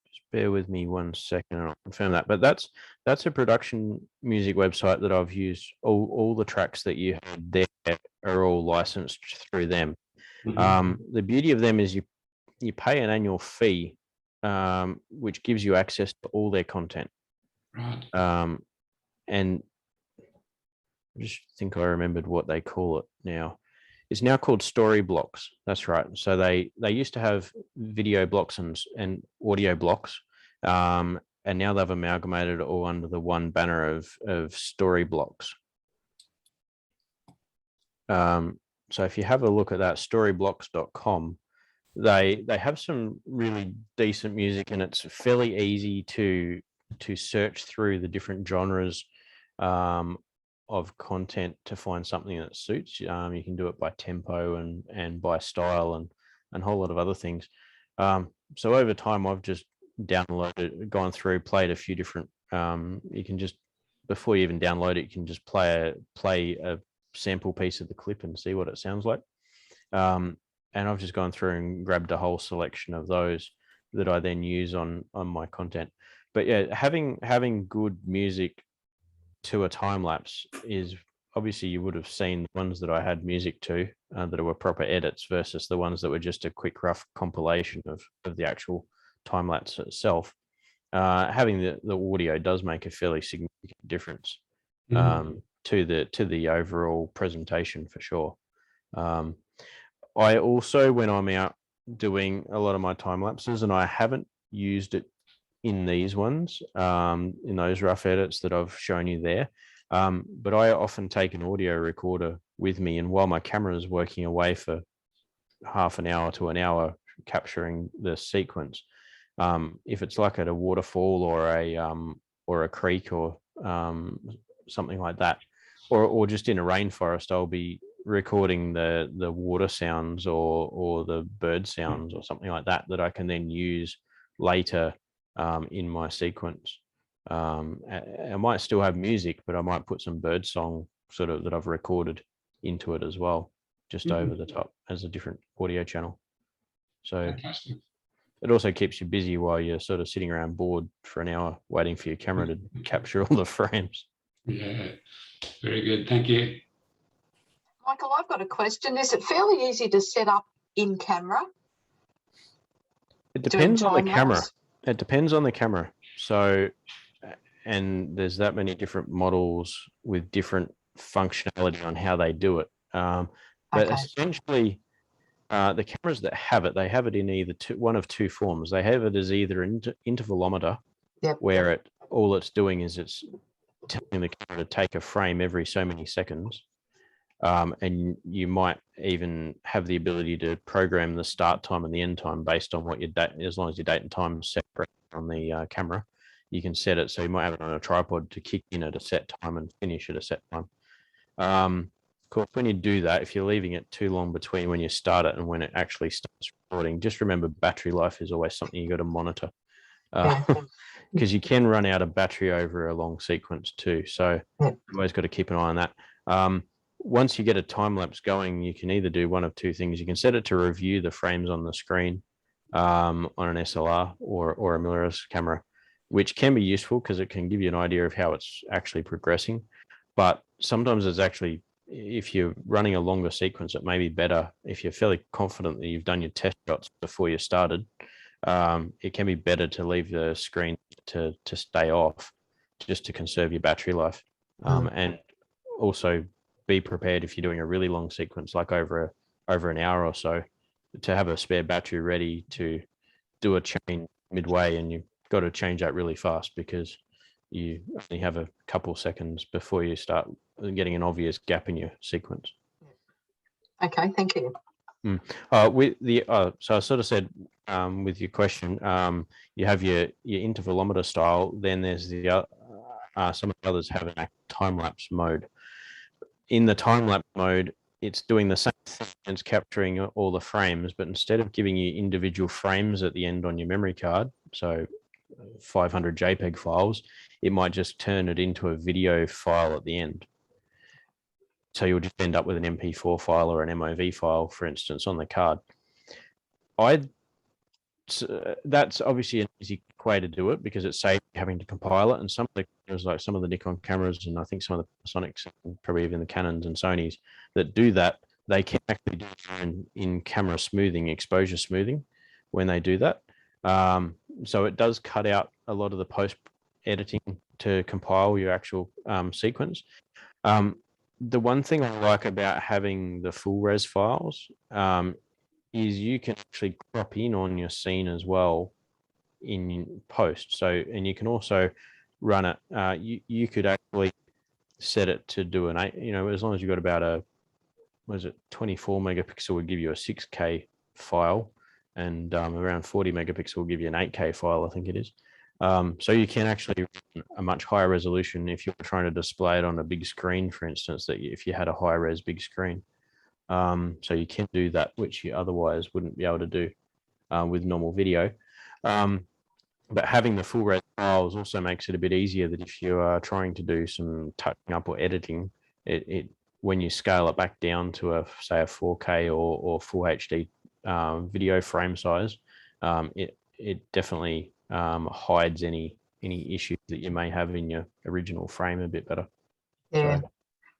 Just bear with me 1 second and I'll confirm that. But that's a production music website that I've used. All the tracks that you had there are all licensed through them. Mm-hmm. The beauty of them is you pay an annual fee, which gives you access to all their content. Right. And I just think I remembered what they call it now. It's now called Story Blocks. That's right. So they used to have video blocks and audio blocks, and now they've amalgamated it all under the one banner of Story Blocks. So if you have a look at that, storyblocks.com, they have some really decent music, and it's fairly easy to search through the different genres of content to find something that suits. You can do it by tempo and by style and a whole lot of other things. So over time, I've just gone through, played a few different. You can just, before you even download it, you can just play a sample piece of the clip and see what it sounds like. And I've just gone through and grabbed a whole selection of those that I then use on my content. But yeah, having good music to a time lapse is obviously, you would have seen the ones that I had music to that were proper edits versus the ones that were just a quick rough compilation of the actual time lapse itself. Having the audio does make a fairly significant difference to the overall presentation for sure. I also, when I'm out doing a lot of my time lapses, and I haven't used it in these ones, in those rough edits that I've shown you there, but I often take an audio recorder with me, and while my camera is working away for half an hour to an hour capturing the sequence, if it's like at a waterfall or a creek or something like that, or just in a rainforest, I'll be recording the water sounds or the bird sounds or something like that I can then use later in my sequence. I might still have music, but I might put some bird song sort of that I've recorded into it as well, just over the top as a different audio channel. So Fantastic. it also keeps you busy while you're sort of sitting around bored for an hour waiting for your camera to capture all the frames. Yeah, very good. Thank you. Michael, I've got a question. Is it fairly easy to set up in camera? It depends on the time camera. lapse? It depends on the camera. So, and there's that many different models with different functionality on how they do it. But Okay. essentially, the cameras that have it, they have it in either one of two forms. They have it as either an intervalometer, Yep. where all it's doing is it's telling the camera to take a frame every so many seconds. And you might even have the ability to program the start time and the end time based on what your date, as long as your date and time is separate on the camera, you can set it. So you might have it on a tripod to kick in at a set time and finish at a set time. Of course, when you do that, if you're leaving it too long between when you start it and when it actually starts recording, just remember battery life is always something you got to monitor, because you can run out of battery over a long sequence too. So you always got to keep an eye on that. Once you get a time lapse going, you can either do one of two things. You can set it to review the frames on the screen on an SLR or a mirrorless camera, which can be useful because it can give you an idea of how it's actually progressing. But sometimes it's actually, if you're running a longer sequence, it may be better if you're fairly confident that you've done your test shots before you started. It can be better to leave the screen to stay off just to conserve your battery life. And also be prepared if you're doing a really long sequence, like over an hour or so, to have a spare battery ready to do a change midway, and you've got to change that really fast because you only have a couple seconds before you start getting an obvious gap in your sequence. Okay, thank you. With the so I sort of said with your question, you have your intervalometer style. Then there's the some of the others have an time lapse mode. In the time lapse mode, it's doing the same thing. It's capturing all the frames, but instead of giving you individual frames at the end on your memory card, so 500 JPEG files, it might just turn it into a video file at the end. So you'll just end up with an MP4 file or an MOV file, for instance, on the card. That's obviously an easy way to do it because it saves having to compile it. And some of the cameras, like some of the Nikon cameras, and I think some of the Panasonics, and probably even the Canons and Sonys that do that, they can actually do it in camera smoothing, exposure smoothing, when they do that. So it does cut out a lot of the post editing to compile your actual sequence. The one thing I like about having the full res files is you can actually crop in on your scene as well in post. So, and you can also run it. You could actually set it to do an 8, as long as you've got about 24 megapixel would give you a 6K file, and around 40 megapixel will give you an 8K file, I think it is. So you can actually run a much higher resolution if you're trying to display it on a big screen, for instance, that if you had a high res big screen. So you can do that, which you otherwise wouldn't be able to do with normal video. But having the full res files also makes it a bit easier that if you are trying to do some touching up or editing, it when you scale it back down to say a 4K or full HD video frame size, it definitely hides any issues that you may have in your original frame a bit better. Yeah. So,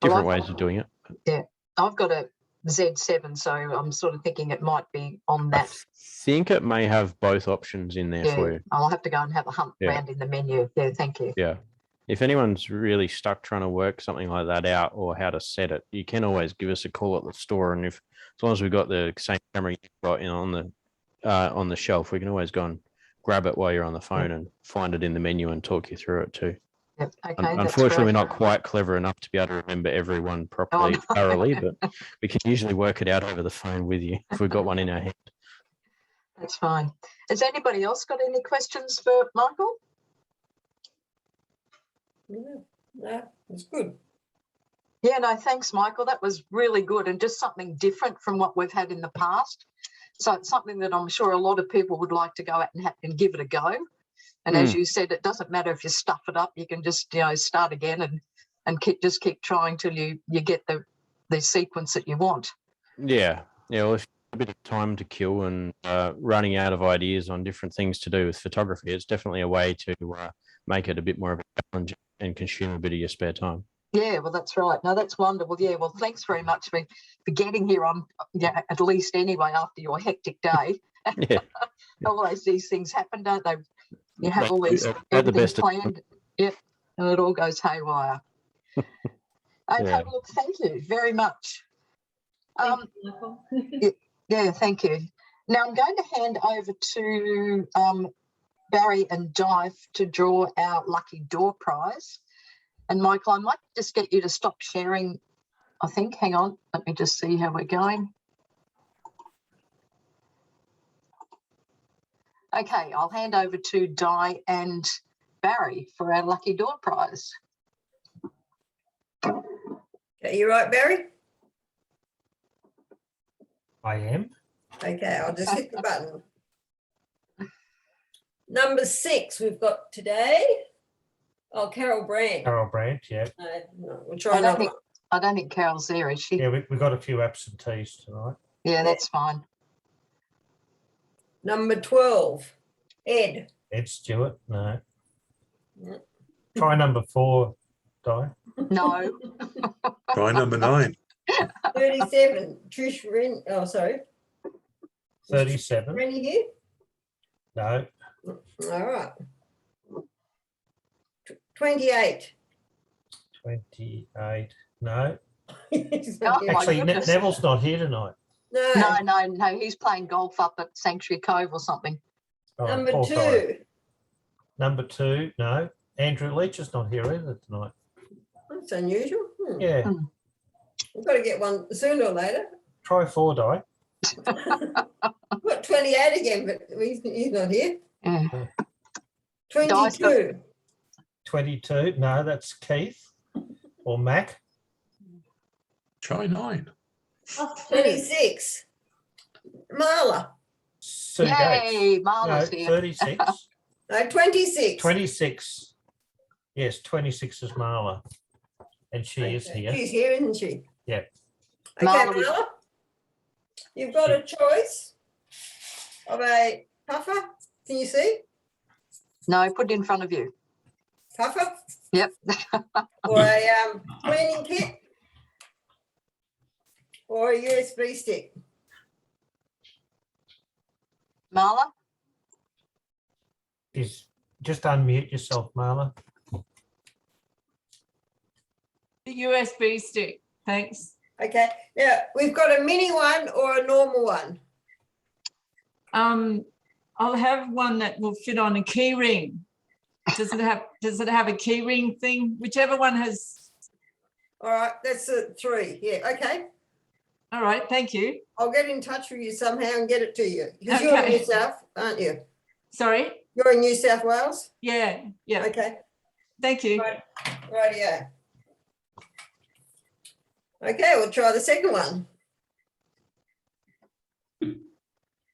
different ways of doing it. Yeah. I've got a Z7, so I'm sort of thinking it might be on I that. think it may have both options in there for Yeah. you. I'll have to go and have a hunt Yeah. around in the menu. Yeah. Thank you. Yeah. If anyone's really stuck trying to work something like that out or how to set it, you can always give us a call at the store. And as long as we've got the same camera you've got on the shelf, we can always go and grab it while you're on the phone and find it in the menu and talk you through it too. Yep. Okay. Unfortunately, we're not quite clever enough to be able to remember everyone properly, no. thoroughly, but we can usually work it out over the phone with you if we've got one in our hand. That's fine. Has anybody else got any questions for Michael? No, it's good. Yeah, no, thanks, Michael. That was really good and just something different from what we've had in the past. So it's something that I'm sure a lot of people would like to go out and give it a go. And as you said, it doesn't matter if you stuff it up. You can just, start again and keep trying till you get the sequence that you want. Yeah. Well, if a bit of time to kill and running out of ideas on different things to do with photography, it's definitely a way to make it a bit more of a challenge and consume a bit of your spare time. Yeah, well, that's right. No, that's wonderful. Yeah, well, thanks very much for getting here on, at least anyway, after your hectic day. Yeah. Always these things happen, don't they? You have all these At the everything best of planned. Yep, and it all goes haywire. Okay, Yeah. look, thank you very much. Thank you, Michael. Yeah, thank you. Now I'm going to hand over to Barry and Di to draw our lucky door prize. And Michael, I might just get you to stop sharing, I think. Hang on, let me just see how we're going. Okay, I'll hand over to Di and Barry for our lucky door prize. Okay, you right, Barry? I am. Okay, I'll just hit the button. Number 6 we've got today. Oh, Carol Brand. Carol Brandt, yeah. No, we'll try another one. I don't think Carol's there, is she? Yeah, we got a few absentees tonight. Yeah, that's fine. Number 12, Ed. Ed Stewart, no. Yep. Try number 4, Di. No. Try number 9. 37, Trish Ren. Oh, sorry. 37, Rennie here? no. All right. 28. 28, no. He's not here. my Actually, goodness. Neville's not here tonight. No. No. He's playing golf up at Sanctuary Cove or something. Oh, Number poor 2. guy. Number 2, no. Andrew Leach is not here either tonight. That's unusual. Yeah, We've got to get one sooner or later. try 4, Di. I've got 28 again, but he's not here. Yeah. 22. 22, no, that's Keith or Mac. Try 9. 26. Marla. Sue Gates. Yay, No, Marla's here. 36. No, 26. 26. Yes, 26 is Marla. And she is Okay. here. She's here, isn't she? Yeah. Okay, Marla was- Marla. You've got a choice of a puffer. Can you see? No, put it in front of you. Puffer Yep. or a cleaning kit or a USB stick. Marla? Just unmute yourself, Marla. The USB stick, thanks. Okay. Now we've got a mini one or a normal one. I'll have one that will fit on a key ring. Does it have a key ring thing? Whichever one has. All right, that's a 3. Yeah, okay. All right, thank you. I'll get in touch with you somehow and get it to you. Because you're in Okay. New South, aren't you? Sorry. You're in New South Wales? Yeah. Okay. Thank you. Right. Rightio. Okay, we'll try the second one.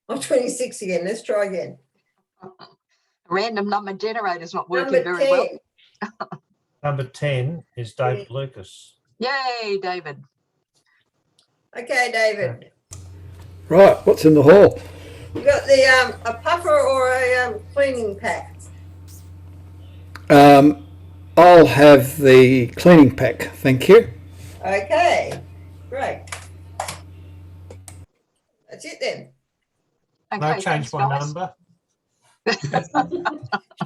I'm 26 again. Let's try again. Random number generator's not working Number very 10. well. Number 10 is David Lucas. Yay, David. Okay, David. Right, what's in the hall? You got the a puffer or a cleaning pack? I'll have the cleaning pack, thank you. Okay, great. That's it then. Can I Okay, change thanks, my guys. number?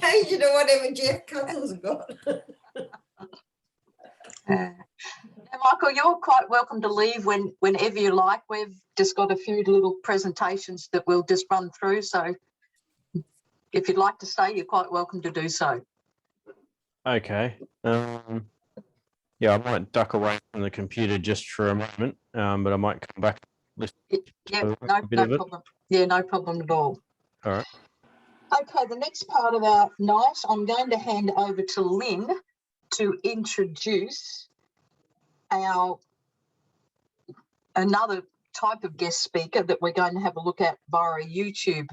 Change it to whatever Jeff Cousins got. Now, Michael, you're quite welcome to leave whenever you like. We've just got a few little presentations that we'll just run through. So if you'd like to stay, you're quite welcome to do so. Okay. Yeah, I might duck away from the computer just for a moment, but I might come back. Yeah, a no bit of it. problem. Yeah, no problem at all. All right. Okay, the next part of our night, I'm going to hand over to Lynn to introduce another type of guest speaker that we're going to have a look at via a YouTube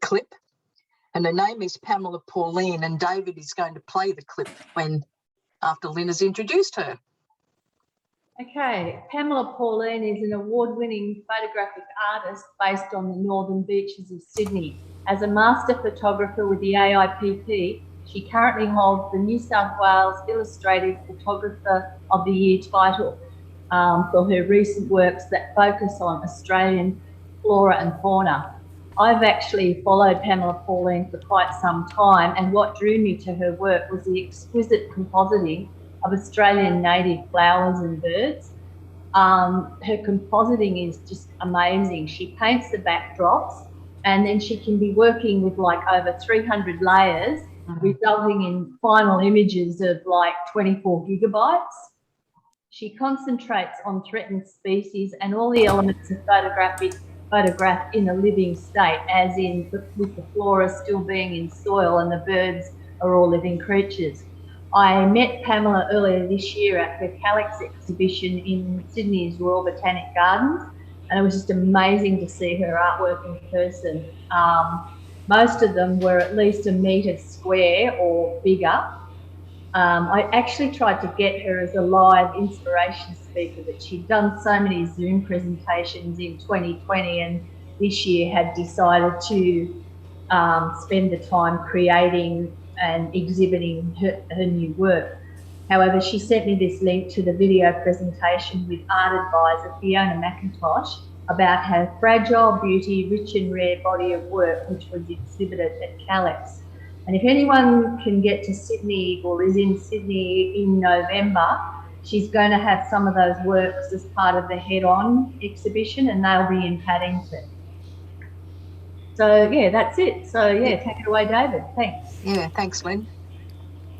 clip. And her name is Pamela Pauline, and David is going to play the clip after Lynn has introduced her. Okay, Pamela Pauline is an award-winning photographic artist based on the northern beaches of Sydney. As a master photographer with the AIPP, she currently holds the New South Wales Illustrative Photographer of the Year title for her recent works that focus on Australian flora and fauna. I've actually followed Pamela Pauline for quite some time, and what drew me to her work was the exquisite compositing of Australian native flowers and birds. Her compositing is just amazing. She paints the backdrops, and then she can be working with like over 300 layers, resulting in final images of like 24 gigabytes. She concentrates on threatened species and all the elements of photographed in a living state, as in with the flora still being in soil and the birds are all living creatures. I met Pamela earlier this year at her Calyx exhibition in Sydney's Royal Botanic Gardens, and it was just amazing to see her artwork in person. Most of them were at least a metre square or bigger. I actually tried to get her as a live inspiration speaker, but she'd done so many Zoom presentations in 2020 and this year had decided to spend the time creating and exhibiting her new work. However, she sent me this link to the video presentation with art advisor Fiona McIntosh about her fragile beauty, rich and rare body of work, which was exhibited at Calyx. And if anyone can get to Sydney or is in Sydney in November, she's going to have some of those works as part of the Head On exhibition, and they'll be in Paddington. So yeah, that's it. So yeah, take it away, David. Thanks. Yeah, thanks, Lynn.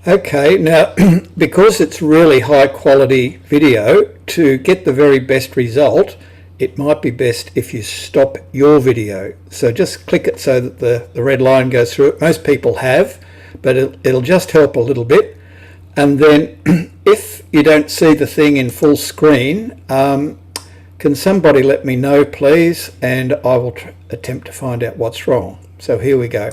Okay, now because it's really high quality video, to get the very best result, it might be best if you stop your video. So just click it so that the red line goes through it. Most people have, but it'll just help a little bit. And then if you don't see the thing in full screen, can somebody let me know, please? And I will attempt to find out what's wrong. So here we go.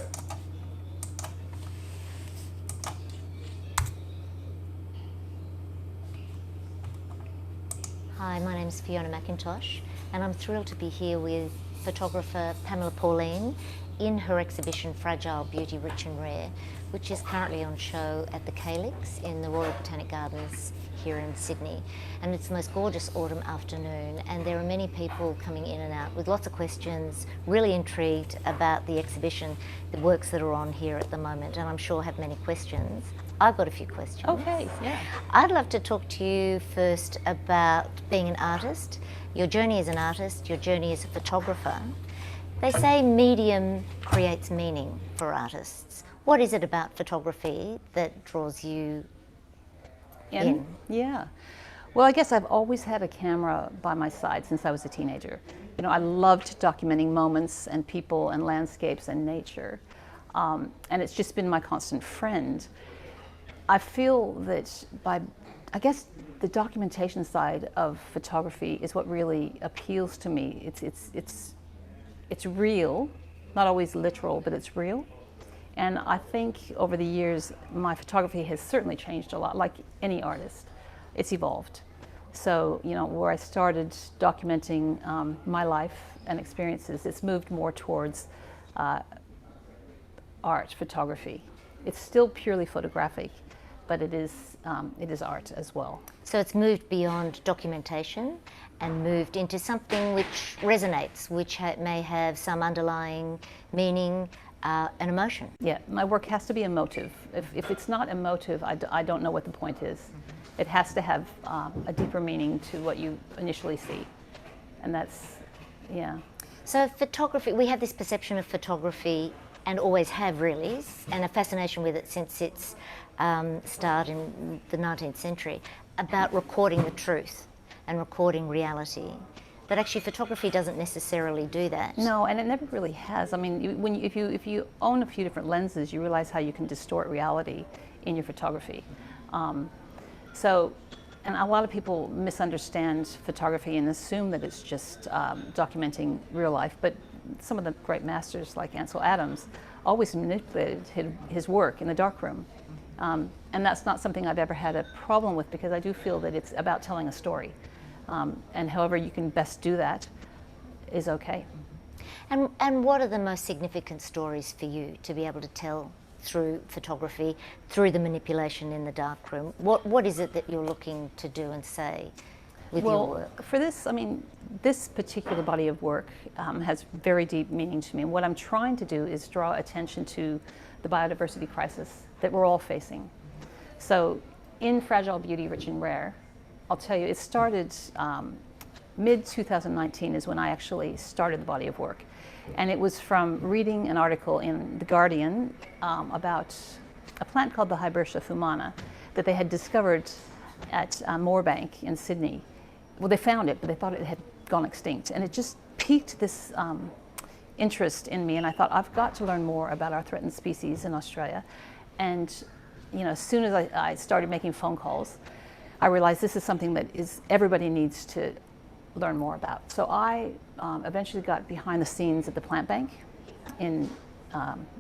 Hi, my name is Fiona McIntosh, and I'm thrilled to be here with photographer Pamela Pauline in her exhibition Fragile Beauty, Rich and Rare, which is currently on show at the Calyx in the Royal Botanic Gardens here in Sydney. And it's the most gorgeous autumn afternoon, and there are many people coming in and out with lots of questions, really intrigued about the exhibition, the works that are on here at the moment, and I'm sure have many questions. I've got a few questions. Okay, yeah. I'd love to talk to you first about being an artist, your journey as an artist, your journey as a photographer. They say medium creates meaning for artists. What is it about photography that draws you in? Yeah. Well, I guess I've always had a camera by my side since I was a teenager. You know, I loved documenting moments and people and landscapes and nature. And it's just been my constant friend. I feel that I guess the documentation side of photography is what really appeals to me. It's real, not always literal, but it's real. And I think over the years, my photography has certainly changed a lot, like any artist. It's evolved. So, you know, where I started documenting my life and experiences, it's moved more towards art, photography. It's still purely photographic, but it is art as well. So it's moved beyond documentation and moved into something which resonates, which may have some underlying meaning, an emotion. Yeah, my work has to be emotive. If it's not emotive, I don't know what the point is. It has to have a deeper meaning to what you initially see. And that's, yeah. So photography, we have this perception of photography, and always have really, and a fascination with it since its start in the 19th century, about recording the truth and recording reality. But actually photography doesn't necessarily do that. No, and it never really has. I mean, if you own a few different lenses, you realize how you can distort reality in your photography. And a lot of people misunderstand photography and assume that it's just documenting real life, but some of the great masters like Ansel Adams always manipulated his work in the darkroom. And that's not something I've ever had a problem with, because I do feel that it's about telling a story. And however you can best do that is okay. And what are the most significant stories for you to be able to tell through photography, through the manipulation in the darkroom? What is it that you're looking to do and say with your work? For this, I mean, this particular body of work has very deep meaning to me. And what I'm trying to do is draw attention to the biodiversity crisis that we're all facing. So in Fragile Beauty, Rich and Rare, I'll tell you, it started mid-2019 is when I actually started the body of work. And it was from reading an article in The Guardian about a plant called the Hibertia fumana that they had discovered at Moorebank in Sydney. Well, they found it, but they thought it had gone extinct. And it just piqued this interest in me. And I thought, I've got to learn more about our threatened species in Australia. And you know, as soon as I started making phone calls, I realized this is something that everybody needs to learn more about. So I eventually got behind the scenes at the plant bank in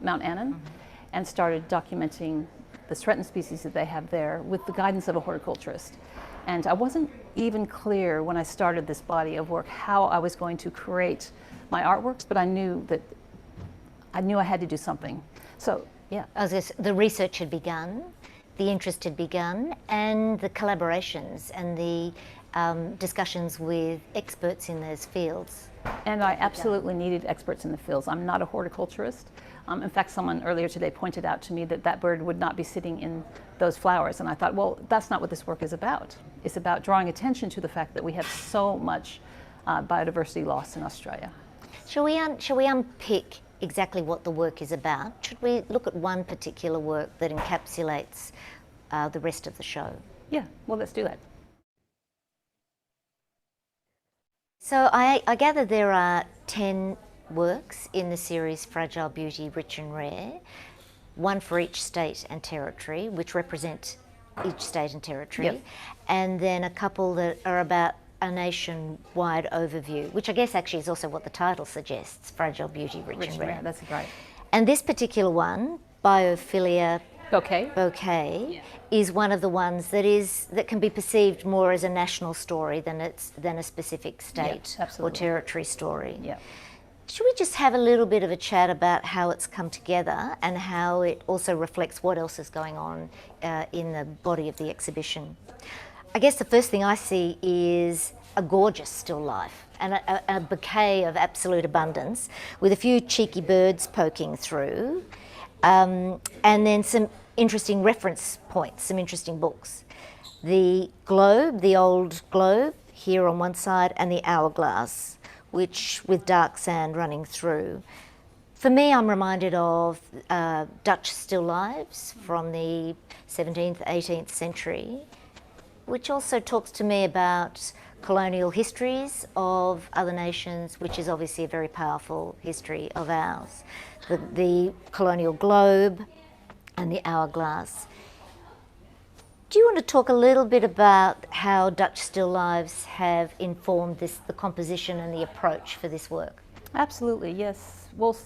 Mount Annan and started documenting the threatened species that they have there with the guidance of a horticulturist. And I wasn't even clear when I started this body of work how I was going to create my artworks, but I knew I had to do something. So yeah. The research had begun, the interest had begun, and the collaborations and the discussions with experts in those fields. And I absolutely needed experts in the fields. I'm not a horticulturist. In fact, someone earlier today pointed out to me that bird would not be sitting in those flowers. And I thought, well, that's not what this work is about. It's about drawing attention to the fact that we have so much biodiversity loss in Australia. Shall we unpick exactly what the work is about? Should we look at one particular work that encapsulates the rest of the show? Yeah, well, let's do that. So I gather there are 10 works in the series Fragile Beauty, Rich and Rare, one for each state and territory, which represent each state and territory, yep. And then a couple that are about a nationwide overview, which I guess actually is also what the title suggests, Fragile Beauty, Rich and Rare. That's right. And this particular one, Biophilia Bouquet, is one of the ones that can be perceived more as a national story than a specific state or territory story. Yeah. Should we just have a little bit of a chat about how it's come together and how it also reflects what else is going on in the body of the exhibition? I guess the first thing I see is a gorgeous still life and a bouquet of absolute abundance with a few cheeky birds poking through. And then some interesting reference points, some interesting books. The globe, the old globe here on one side, and the hourglass, which with dark sand running through. For me, I'm reminded of Dutch still lifes from the 17th, 18th century, which also talks to me about colonial histories of other nations, which is obviously a very powerful history of ours. The colonial globe and the hourglass. Do you want to talk a little bit about how Dutch still lives have informed the composition and the approach for this work? Absolutely, yes. Well,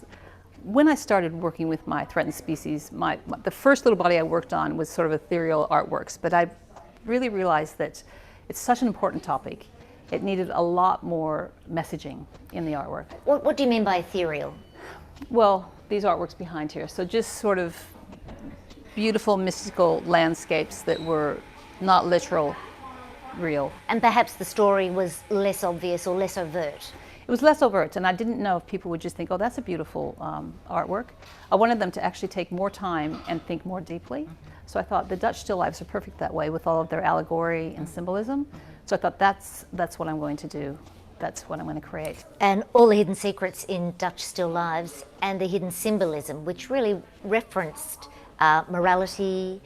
when I started working with my threatened species, the first little body I worked on was sort of ethereal artworks, but I really realized that It's such an important topic. It needed a lot more messaging in the artwork. What do you mean by ethereal? Well, these artworks behind here. So just sort of beautiful, mystical landscapes that were not literal, real. And perhaps the story was less obvious or less overt. It was less overt, and I didn't know if people would just think, oh, that's a beautiful artwork. I wanted them to actually take more time and think more deeply. So I thought the Dutch still lifes are perfect that way with all of their allegory and symbolism. So I thought that's what I'm going to do. That's what I'm going to create. And all the hidden secrets in Dutch still lives and the hidden symbolism, which really referenced morality,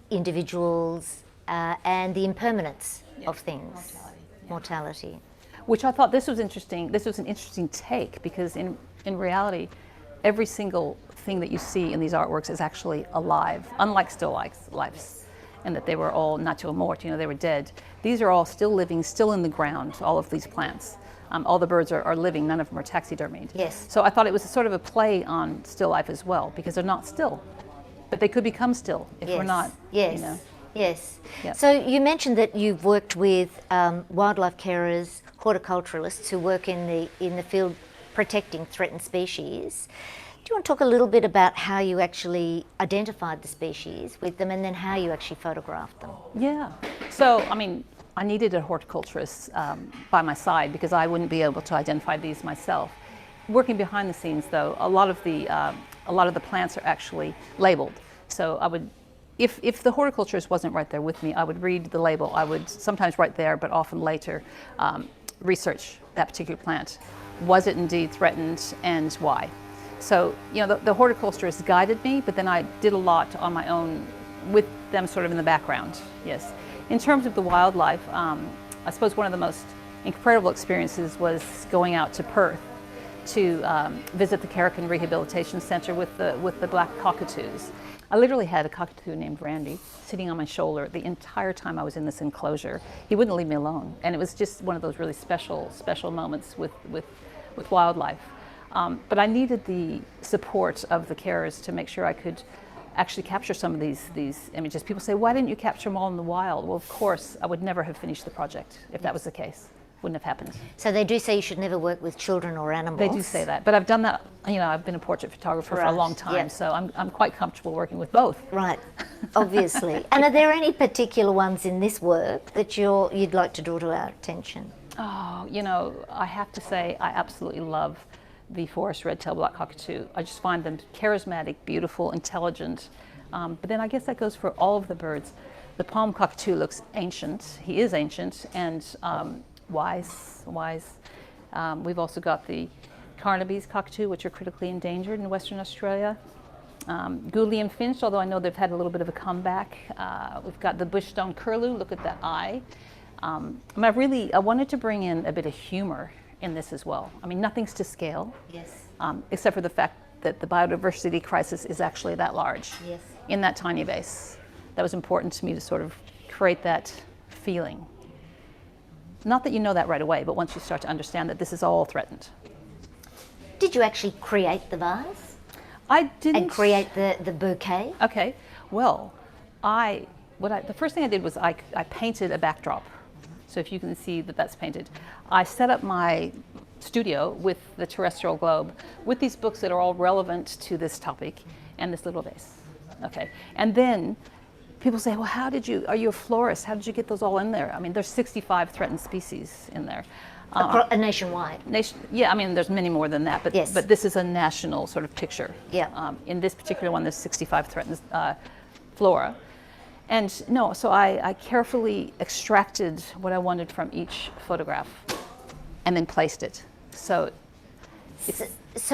individuals, and the impermanence of things, mortality. Which I thought this was interesting. This was an interesting take because in reality, every single thing that you see in these artworks is actually alive, unlike still lifes, and that they were all nature morte, they were dead. These are all still living, still in the ground, all of these plants. All the birds are living, none of them are taxidermied. Yes. So I thought it was sort of a play on still life as well, because they're not still, but they could become still if we're not, Yes. Yes. Yep. So you mentioned that you've worked with wildlife carers, horticulturalists who work in the field protecting threatened species. Do you want to talk a little bit about how you actually identified the species with them and then how you actually photographed them? Yeah. So, I mean, I needed a horticulturist by my side because I wouldn't be able to identify these myself. Working behind the scenes, though, a lot of the plants are actually labeled. So I would, if the horticulturist wasn't right there with me, I would read the label. I would sometimes right there, but often later, research that particular plant. Was it indeed threatened and why? So, the horticulturist guided me, but then I did a lot on my own with them sort of in the background, yes. In terms of the wildlife, I suppose one of the most incredible experiences was going out to Perth to visit the Carrican Rehabilitation Center with the black cockatoos. I literally had a cockatoo named Randy sitting on my shoulder the entire time I was in this enclosure. He wouldn't leave me alone, and it was just one of those really special moments with wildlife. But I needed the support of the carers to make sure I could actually capture some of these images. People say, why didn't you capture them all in the wild? Well, of course, I would never have finished the project if that was the case. Wouldn't have happened. So they do say you should never work with children or animals. They do say that, but I've done that, I've been a portrait photographer for a long time, so I'm quite comfortable working with both. Right, obviously. And are there any particular ones in this work that you'd like to draw to our attention? Oh, I have to say I absolutely love the forest red-tailed black cockatoo. I just find them charismatic, beautiful, intelligent. But then I guess that goes for all of the birds. The palm cockatoo looks ancient. He is ancient and wise. We've also got the Carnaby's cockatoo, which are critically endangered in Western Australia. Gouldian finch, although I know they've had a little bit of a comeback. We've got the bushstone curlew. Look at that eye. I wanted to bring in a bit of humor in this as well. I mean, nothing's to scale. Yes. Except for the fact that the biodiversity crisis is actually that large. Yes. In that tiny vase. That was important to me to sort of create that feeling. Not that you know that right away, but once you start to understand that this is all threatened. Did you actually create the vase? I didn't. And create the bouquet? Okay. Well, the first thing I did was I painted a backdrop. So if you can see that that's painted. I set up my studio with the terrestrial globe with these books that are all relevant to this topic and this little vase. Okay. And then people say, well, are you a florist? How did you get those all in there? I mean, there's 65 threatened species in there. Nationwide? Yeah, I mean, there's many more than that, but, yes. But this is a national sort of picture. Yeah. In this particular one, there's 65 threatened flora. And so I carefully extracted what I wanted from each photograph and then placed it. So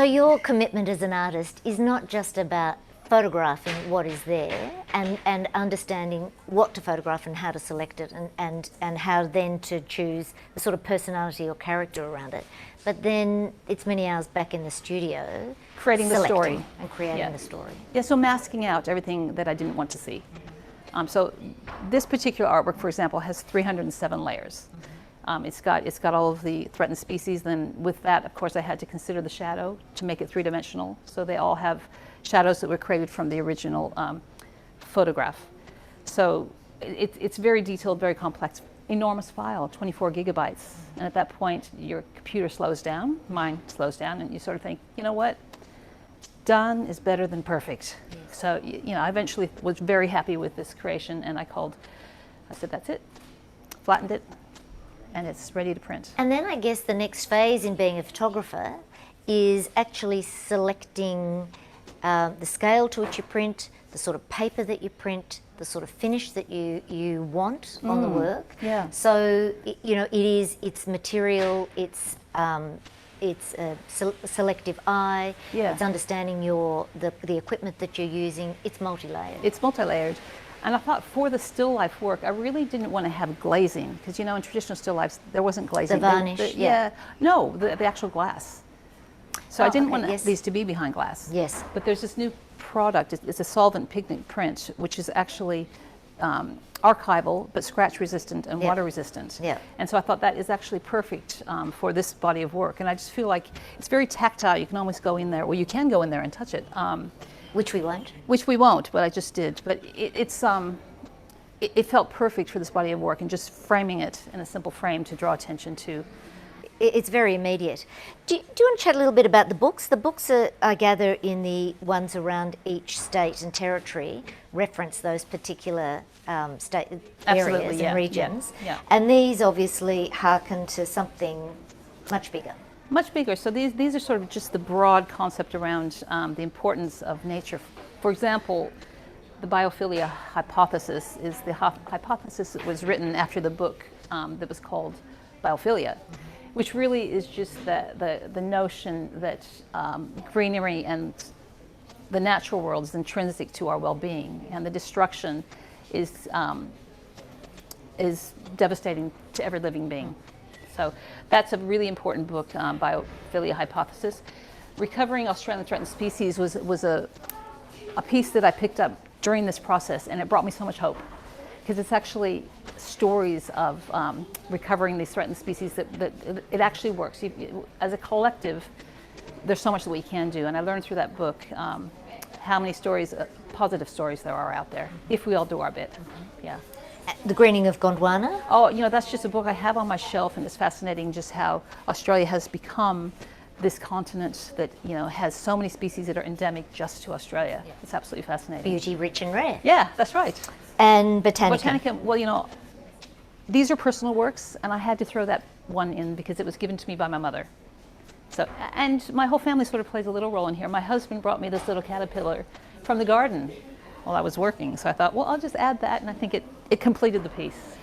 your commitment as an artist is not just about photographing what is there and understanding what to photograph and how to select it and how then to choose the sort of personality or character around it. But then it's many hours back in the studio creating the story. And creating the story. Yeah, so masking out everything that I didn't want to see. So this particular artwork, for example, has 307 layers. It's got all of the threatened species. Then with that, of course, I had to consider the shadow to make it three-dimensional. So they all have shadows that were created from the original photograph. So it's very detailed, very complex, enormous file, 24 gigabytes. And at that point, your computer slows down, mine slows down, and you sort of think, you know what? Done is better than perfect. So, you know, I eventually was very happy with this creation, and I said, that's it, flattened it, and it's ready to print. And then I guess the next phase in being a photographer is actually selecting the scale to which you print, the sort of paper that you print, the sort of finish that you want on the work. Yeah. So, you know, it's material, it's a selective eye, Yeah. it's understanding the equipment that you're using, it's multi-layered. It's multi-layered. And I thought for the still life work, I really didn't want to have glazing, because, you know, in traditional still lifes, there wasn't glazing. The varnish, yeah. No, the actual glass. So I didn't want yes. these to be behind glass. Yes. But there's this new product, it's a solvent pigment print, which is actually archival, but scratch resistant and water resistant. Yeah. And so I thought that is actually perfect for this body of work. And I just feel like it's very tactile. You can almost go in there, well, you can go in there and touch it. Which we won't. Which we won't, but I just did. But it felt perfect for this body of work, and just framing it in a simple frame to draw attention to. It's very immediate. Do you want to chat a little bit about the books? The books are, I gather, in the ones around each state and territory, reference those particular state areas and regions. Yeah. And these obviously hearken to something much bigger. Much bigger. So these are sort of just the broad concept around the importance of nature. For example, the biophilia hypothesis is the hypothesis that was written after the book that was called Biophilia, which really is just the notion that greenery and the natural world is intrinsic to our well-being, and the destruction is devastating to every living being. So that's a really important book, Biophilia Hypothesis. Recovering Australian Threatened Species was a piece that I picked up during this process, and it brought me so much hope, because it's actually stories of recovering these threatened species that it actually works. As a collective, there's so much that we can do, and I learned through that book how many stories, positive stories there are out there, if we all do our bit. Yeah. The Greening of Gondwana? Oh, you know, that's just a book I have on my shelf, and it's fascinating just how Australia has become this continent that, you know, has so many species that are endemic just to Australia. Yeah. It's absolutely fascinating. Beauty, rich and rare. Yeah, that's right. And Botanica. Botanica, well, you know, these are personal works, and I had to throw that one in because it was given to me by my mother. So, and my whole family sort of plays a little role in here. My husband brought me this little caterpillar from the garden while I was working. So I thought, well, I'll just add that, and I think it completed the piece.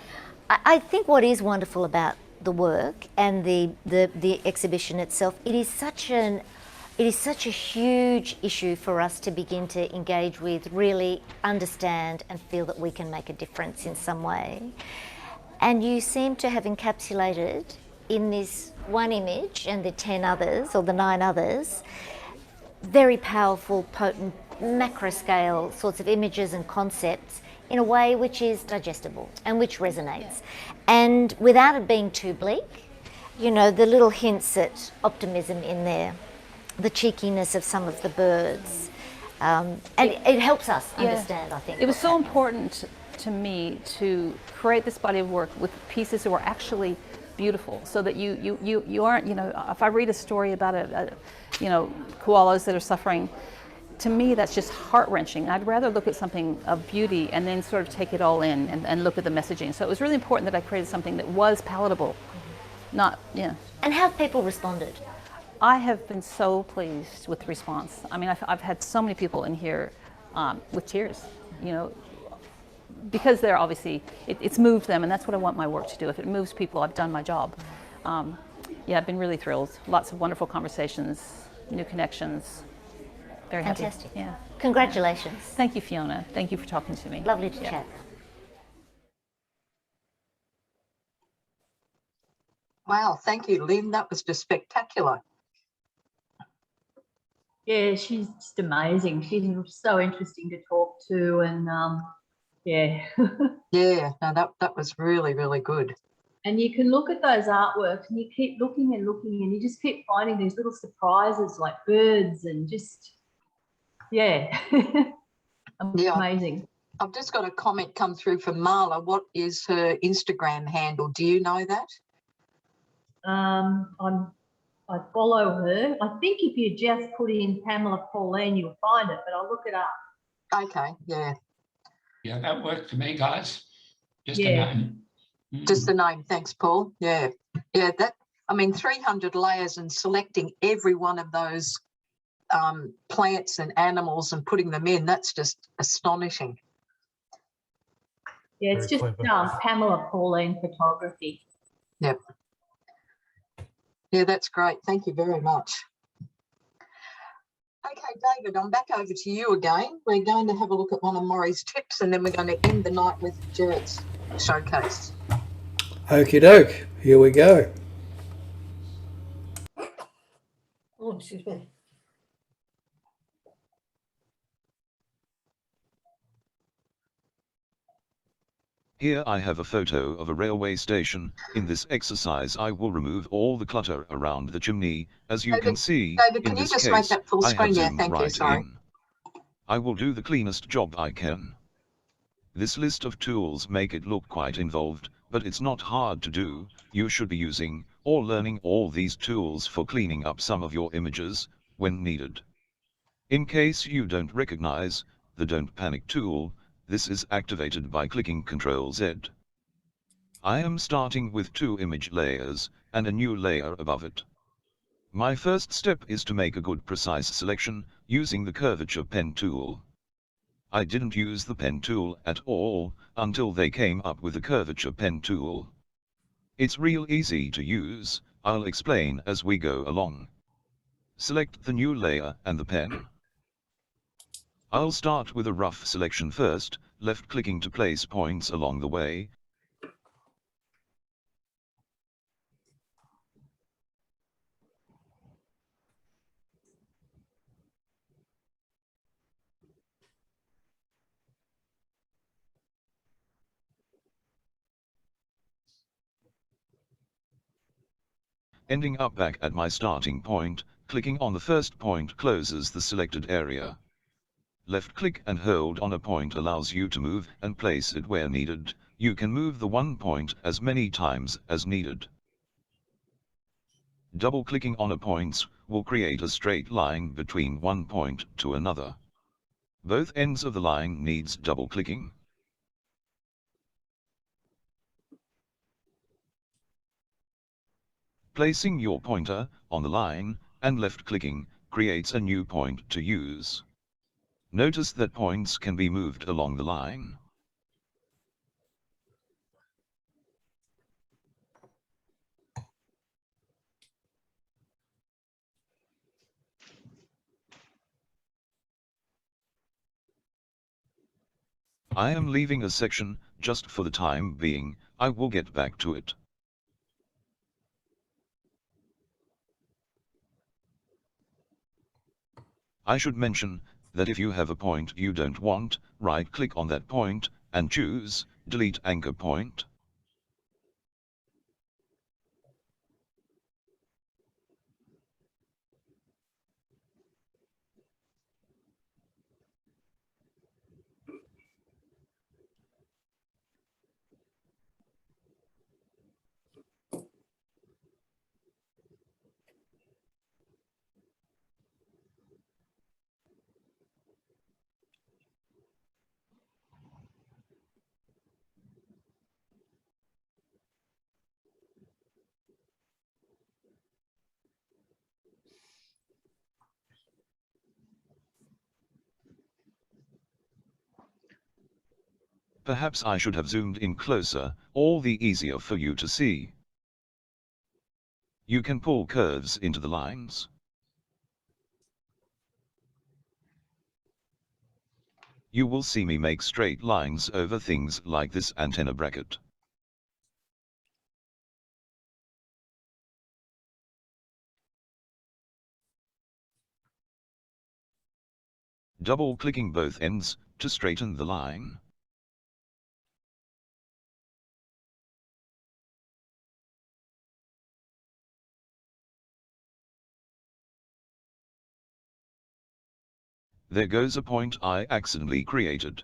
I think what is wonderful about the work and the exhibition itself, it is such a huge issue for us to begin to engage with, really understand and feel that we can make a difference in some way. And you seem to have encapsulated in this one image and the 10 others, or the 9 others, very powerful, potent, macro scale sorts of images and concepts in a way which is digestible and which resonates. And without it being too bleak, you know, the little hints at optimism in there, the cheekiness of some of the birds, and it helps us understand, I think. It was so important to me to create this body of work with pieces that were actually beautiful, so that you aren't, you know, if I read a story about you know, koalas that are suffering, to me that's just heart-wrenching. I'd rather look at something of beauty and then sort of take it all in and look at the messaging. So it was really important that I created something that was palatable, not, yeah. And how have people responded? I have been so pleased with the response. I mean, I've had so many people in here with tears, you know, because they're obviously, it's moved them, and that's what I want my work to do. If it moves people, I've done my job. Yeah, I've been really thrilled. Lots of wonderful conversations, new connections. Very happy. Fantastic. Yeah. Congratulations. Thank you, Fiona. Thank you for talking to me. Lovely to chat. Wow, thank you, Lynn. That was just spectacular. Yeah, she's just amazing. She's so interesting to talk to, and yeah. Yeah, no, that was really, really good. And you can look at those artworks and you keep looking and looking, and you just keep finding these little surprises like birds and just, yeah. Yeah. Amazing. I've just got a comment come through from Marla. What is her Instagram handle? Do you know that? I follow her. I think if you just put in Pamela Pauline, you'll find it, but I'll look it up. Okay, yeah. Yeah, that worked for me, guys. Just Yeah. a name. Just the name. Thanks, Paul. Yeah. Yeah, that, I mean, 300 layers and selecting every one of those plants and animals and putting them in, that's just astonishing. Yeah, it's Very just clever. Pamela Pauline Photography. Yep. Yeah, that's great. Thank you very much. Okay, David, I'm back over to you again. We're going to have a look at one of Maury's tips and then we're going to end the night with Jarrett's showcase. Okie doke, here we go. Oh, excuse me. Here I have a photo of a railway station. In this exercise I will remove all the clutter around the chimney. As you can see, David, in can you this just make case, that full I screen? have Yeah, zoomed thank you, right sorry. in. I will do the cleanest job I can. This list of tools make it look quite involved, but it's not hard to do. You should be using or learning all these tools for cleaning up some of your images when needed. In case you don't recognize the Don't Panic tool, this is activated by clicking Ctrl-Z. I am starting with 2 image layers and a new layer above it. My first step is to make a good precise selection using the Curvature Pen tool. I didn't use the pen tool at all until they came up with the Curvature Pen tool. It's real easy to use. I'll explain as we go along. Select the new layer and the pen. I'll start with a rough selection first, left-clicking to place points along the way. Ending up back at my starting point, clicking on the first point closes the selected area. Left-click and hold on a point allows you to move and place it where needed. You can move the one point as many times as needed. Double-clicking on a point will create a straight line between one point to another. Both ends of the line needs double-clicking. Placing your pointer on the line and left-clicking creates a new point to use. Notice that points can be moved along the line. I am leaving a section just for the time being. I will get back to it. I should mention that if you have a point you don't want, right-click on that point and choose Delete Anchor Point. Perhaps I should have zoomed in closer, all the easier for you to see. You can pull curves into the lines. You will see me make straight lines over things like this antenna bracket. Double-clicking both ends to straighten the line. There goes a point I accidentally created.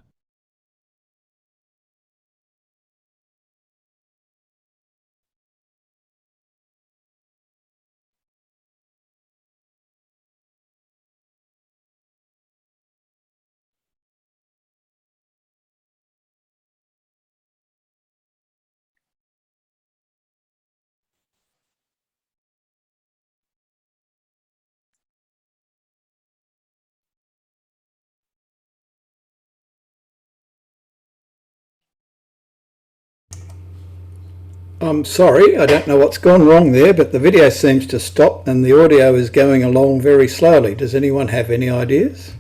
I'm sorry, I don't know what's gone wrong there, but the video seems to stop and the audio is going along very slowly. Does anyone have any ideas?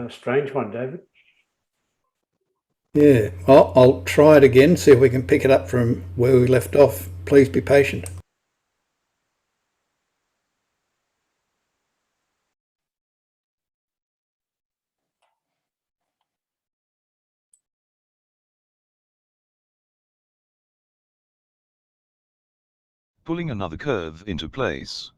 Strange one, David. Yeah, well, I'll try it again, see if we can pick it up from where we left off. Please be patient. Pulling another curve into place.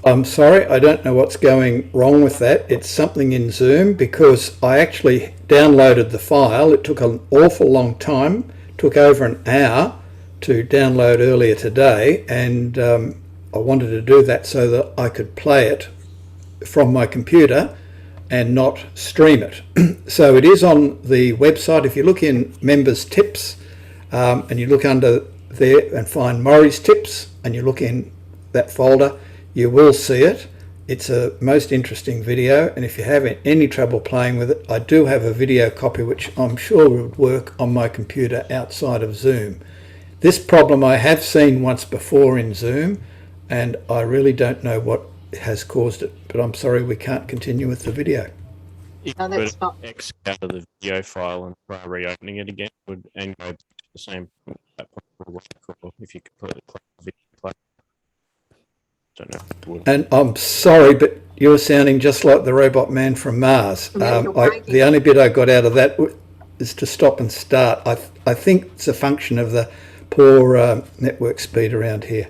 I'm sorry, I don't know what's going wrong with that. It's something in Zoom because I actually downloaded the file. It took an awful long time, took over an hour to download earlier today, and I wanted to do that so that I could play it from my computer and not stream it. So it is on the website. If you look in members tips and you look under there and find Maury's tips and you look in that folder, you will see it. It's a most interesting video, and if you have any trouble playing with it, I do have a video copy which I'm sure would work on my computer outside of Zoom. This problem I have seen once before in Zoom, and I really don't know what has caused it, but I'm sorry we can't continue with the video. You No, could that's not. X out of the video file and try reopening it again, and go to the same platform. Or if you could put it video play. Don't know. And I'm sorry, but you're sounding just like the robot man from Mars. Yeah, you're breaking The up. only bit I got out of that is to stop and start. I think it's a function of the poor network speed around here.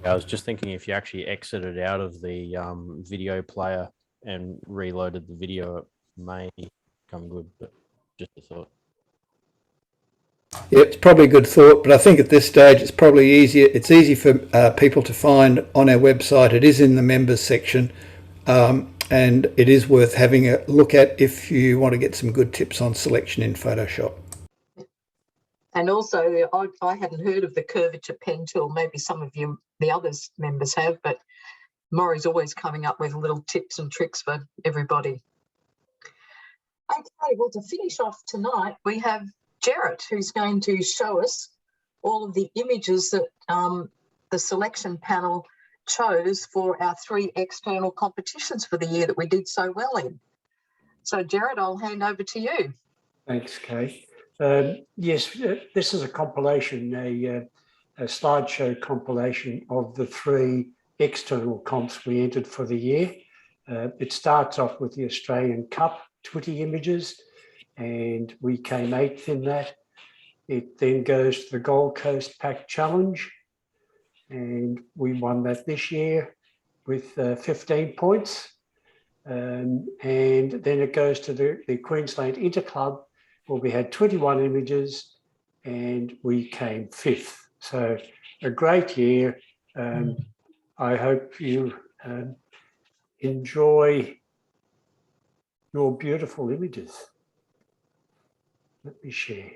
I was just thinking if you actually exited out of the video player and reloaded the video, it may come good, but just a thought. Yeah, it's probably a good thought, but I think at this stage it's probably easier. It's easy for people to find on our website. It is in the members section, and it is worth having a look at if you want to get some good tips on selection in Photoshop. And also, I hadn't heard of the curvature pen tool. Maybe some of you, the others members have, but Maury's always coming up with little tips and tricks for everybody. Okay, well, to finish off tonight, we have Jarrett, who's going to show us all of the images that the selection panel chose for our 3 external competitions for the year that we did so well in. So, Jarrett, I'll hand over to you. Thanks, Kay. Yes, this is a compilation, a slideshow compilation of the 3 external comps we entered for the year. It starts off with the Australian Cup 20 images, and we came 8th in that. It then goes to the Gold Coast Pack Challenge, and we won that this year with 15 points. And then it goes to the Queensland Interclub, where we had 21 images and we came 5th. So a great year. I hope you enjoy your beautiful images. Let me share.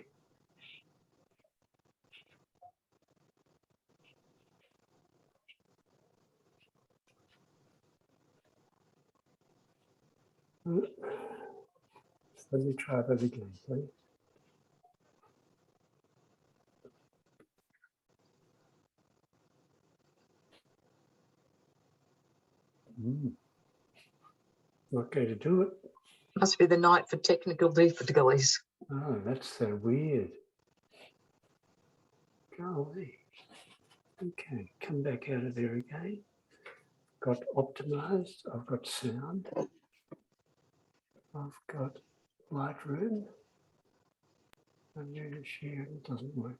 Let me try that again, please. Not going to do it. Must be the night for technical difficulties. Oh, that's so weird. Go away. Okay, come back out of there again. Got optimized. I've got sound. I've got Lightroom. I'm going to share. It doesn't work.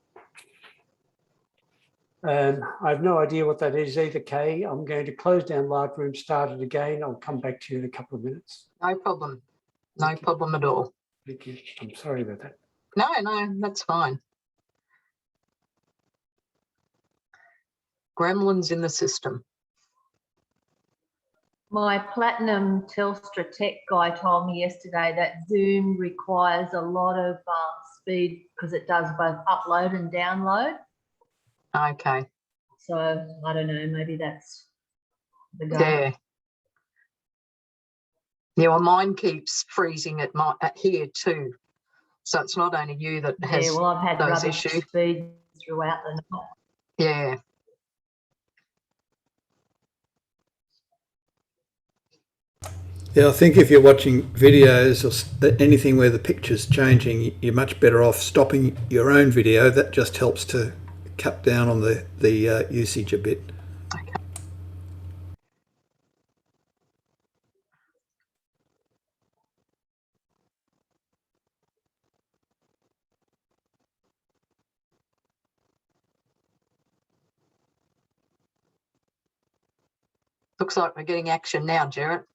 I have no idea what that is either, Kay. I'm going to close down Lightroom, start it again. I'll come back to you in a couple of minutes. No problem. No problem at all. Thank you. I'm sorry about that. No, that's fine. Gremlins in the system. My Platinum Telstra Tech guy told me yesterday that Zoom requires a lot of speed because it does both upload and download. Okay. So I don't know, maybe that's the go. Yeah. Yeah, well, mine keeps freezing at here too. So it's not only you that has Yeah, well, I've had those rubbish issues. speed throughout the night. Yeah. Yeah, I think if you're watching videos or anything where the picture's changing, you're much better off stopping your own video. That just helps to cut down on the usage a bit. Looks like we're getting action now, Jarrett.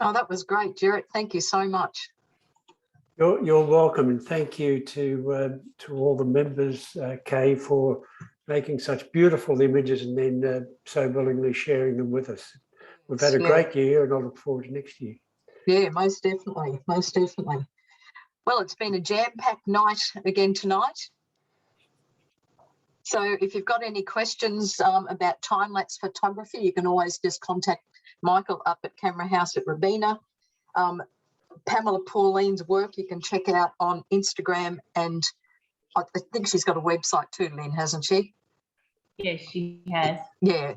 Oh, that was great, Jarrett. Thank you so much. You're welcome, and thank you to all the members, Kay, for making such beautiful images and then so willingly sharing them with us. We've had a great year, and I look forward to next year. Yeah, most definitely, most definitely. Well, it's been a jam-packed night again tonight. So if you've got any questions about time-lapse photography, you can always just contact Michael up at Camera House at Robina. Pamela Pauline's work you can check out on Instagram, and I think she's got a website too, Lynn, hasn't she? Yes, she has. Yeah,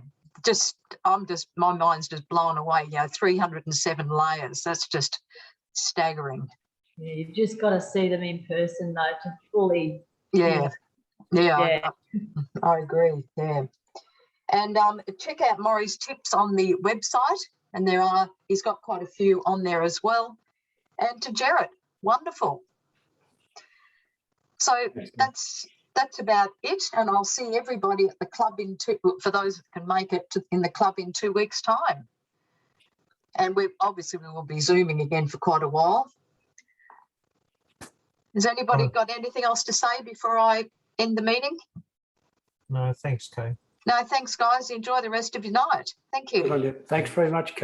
my mind's just blown away. 307 layers. That's just staggering. Yeah, you've just got to see them in person though to fully. Yeah. I agree. Yeah. And check out Maury's tips on the website, and he's got quite a few on there as well. And to Jarrett, wonderful. So that's about it, and I'll see everybody at the club for those that can make it in the club in 2 weeks' time. And we will be Zooming again for quite a while. Has anybody got anything else to say before I end the meeting? No, thanks, Kay. No, thanks, guys. Enjoy the rest of your night. Thank you. Thanks very much, Kay.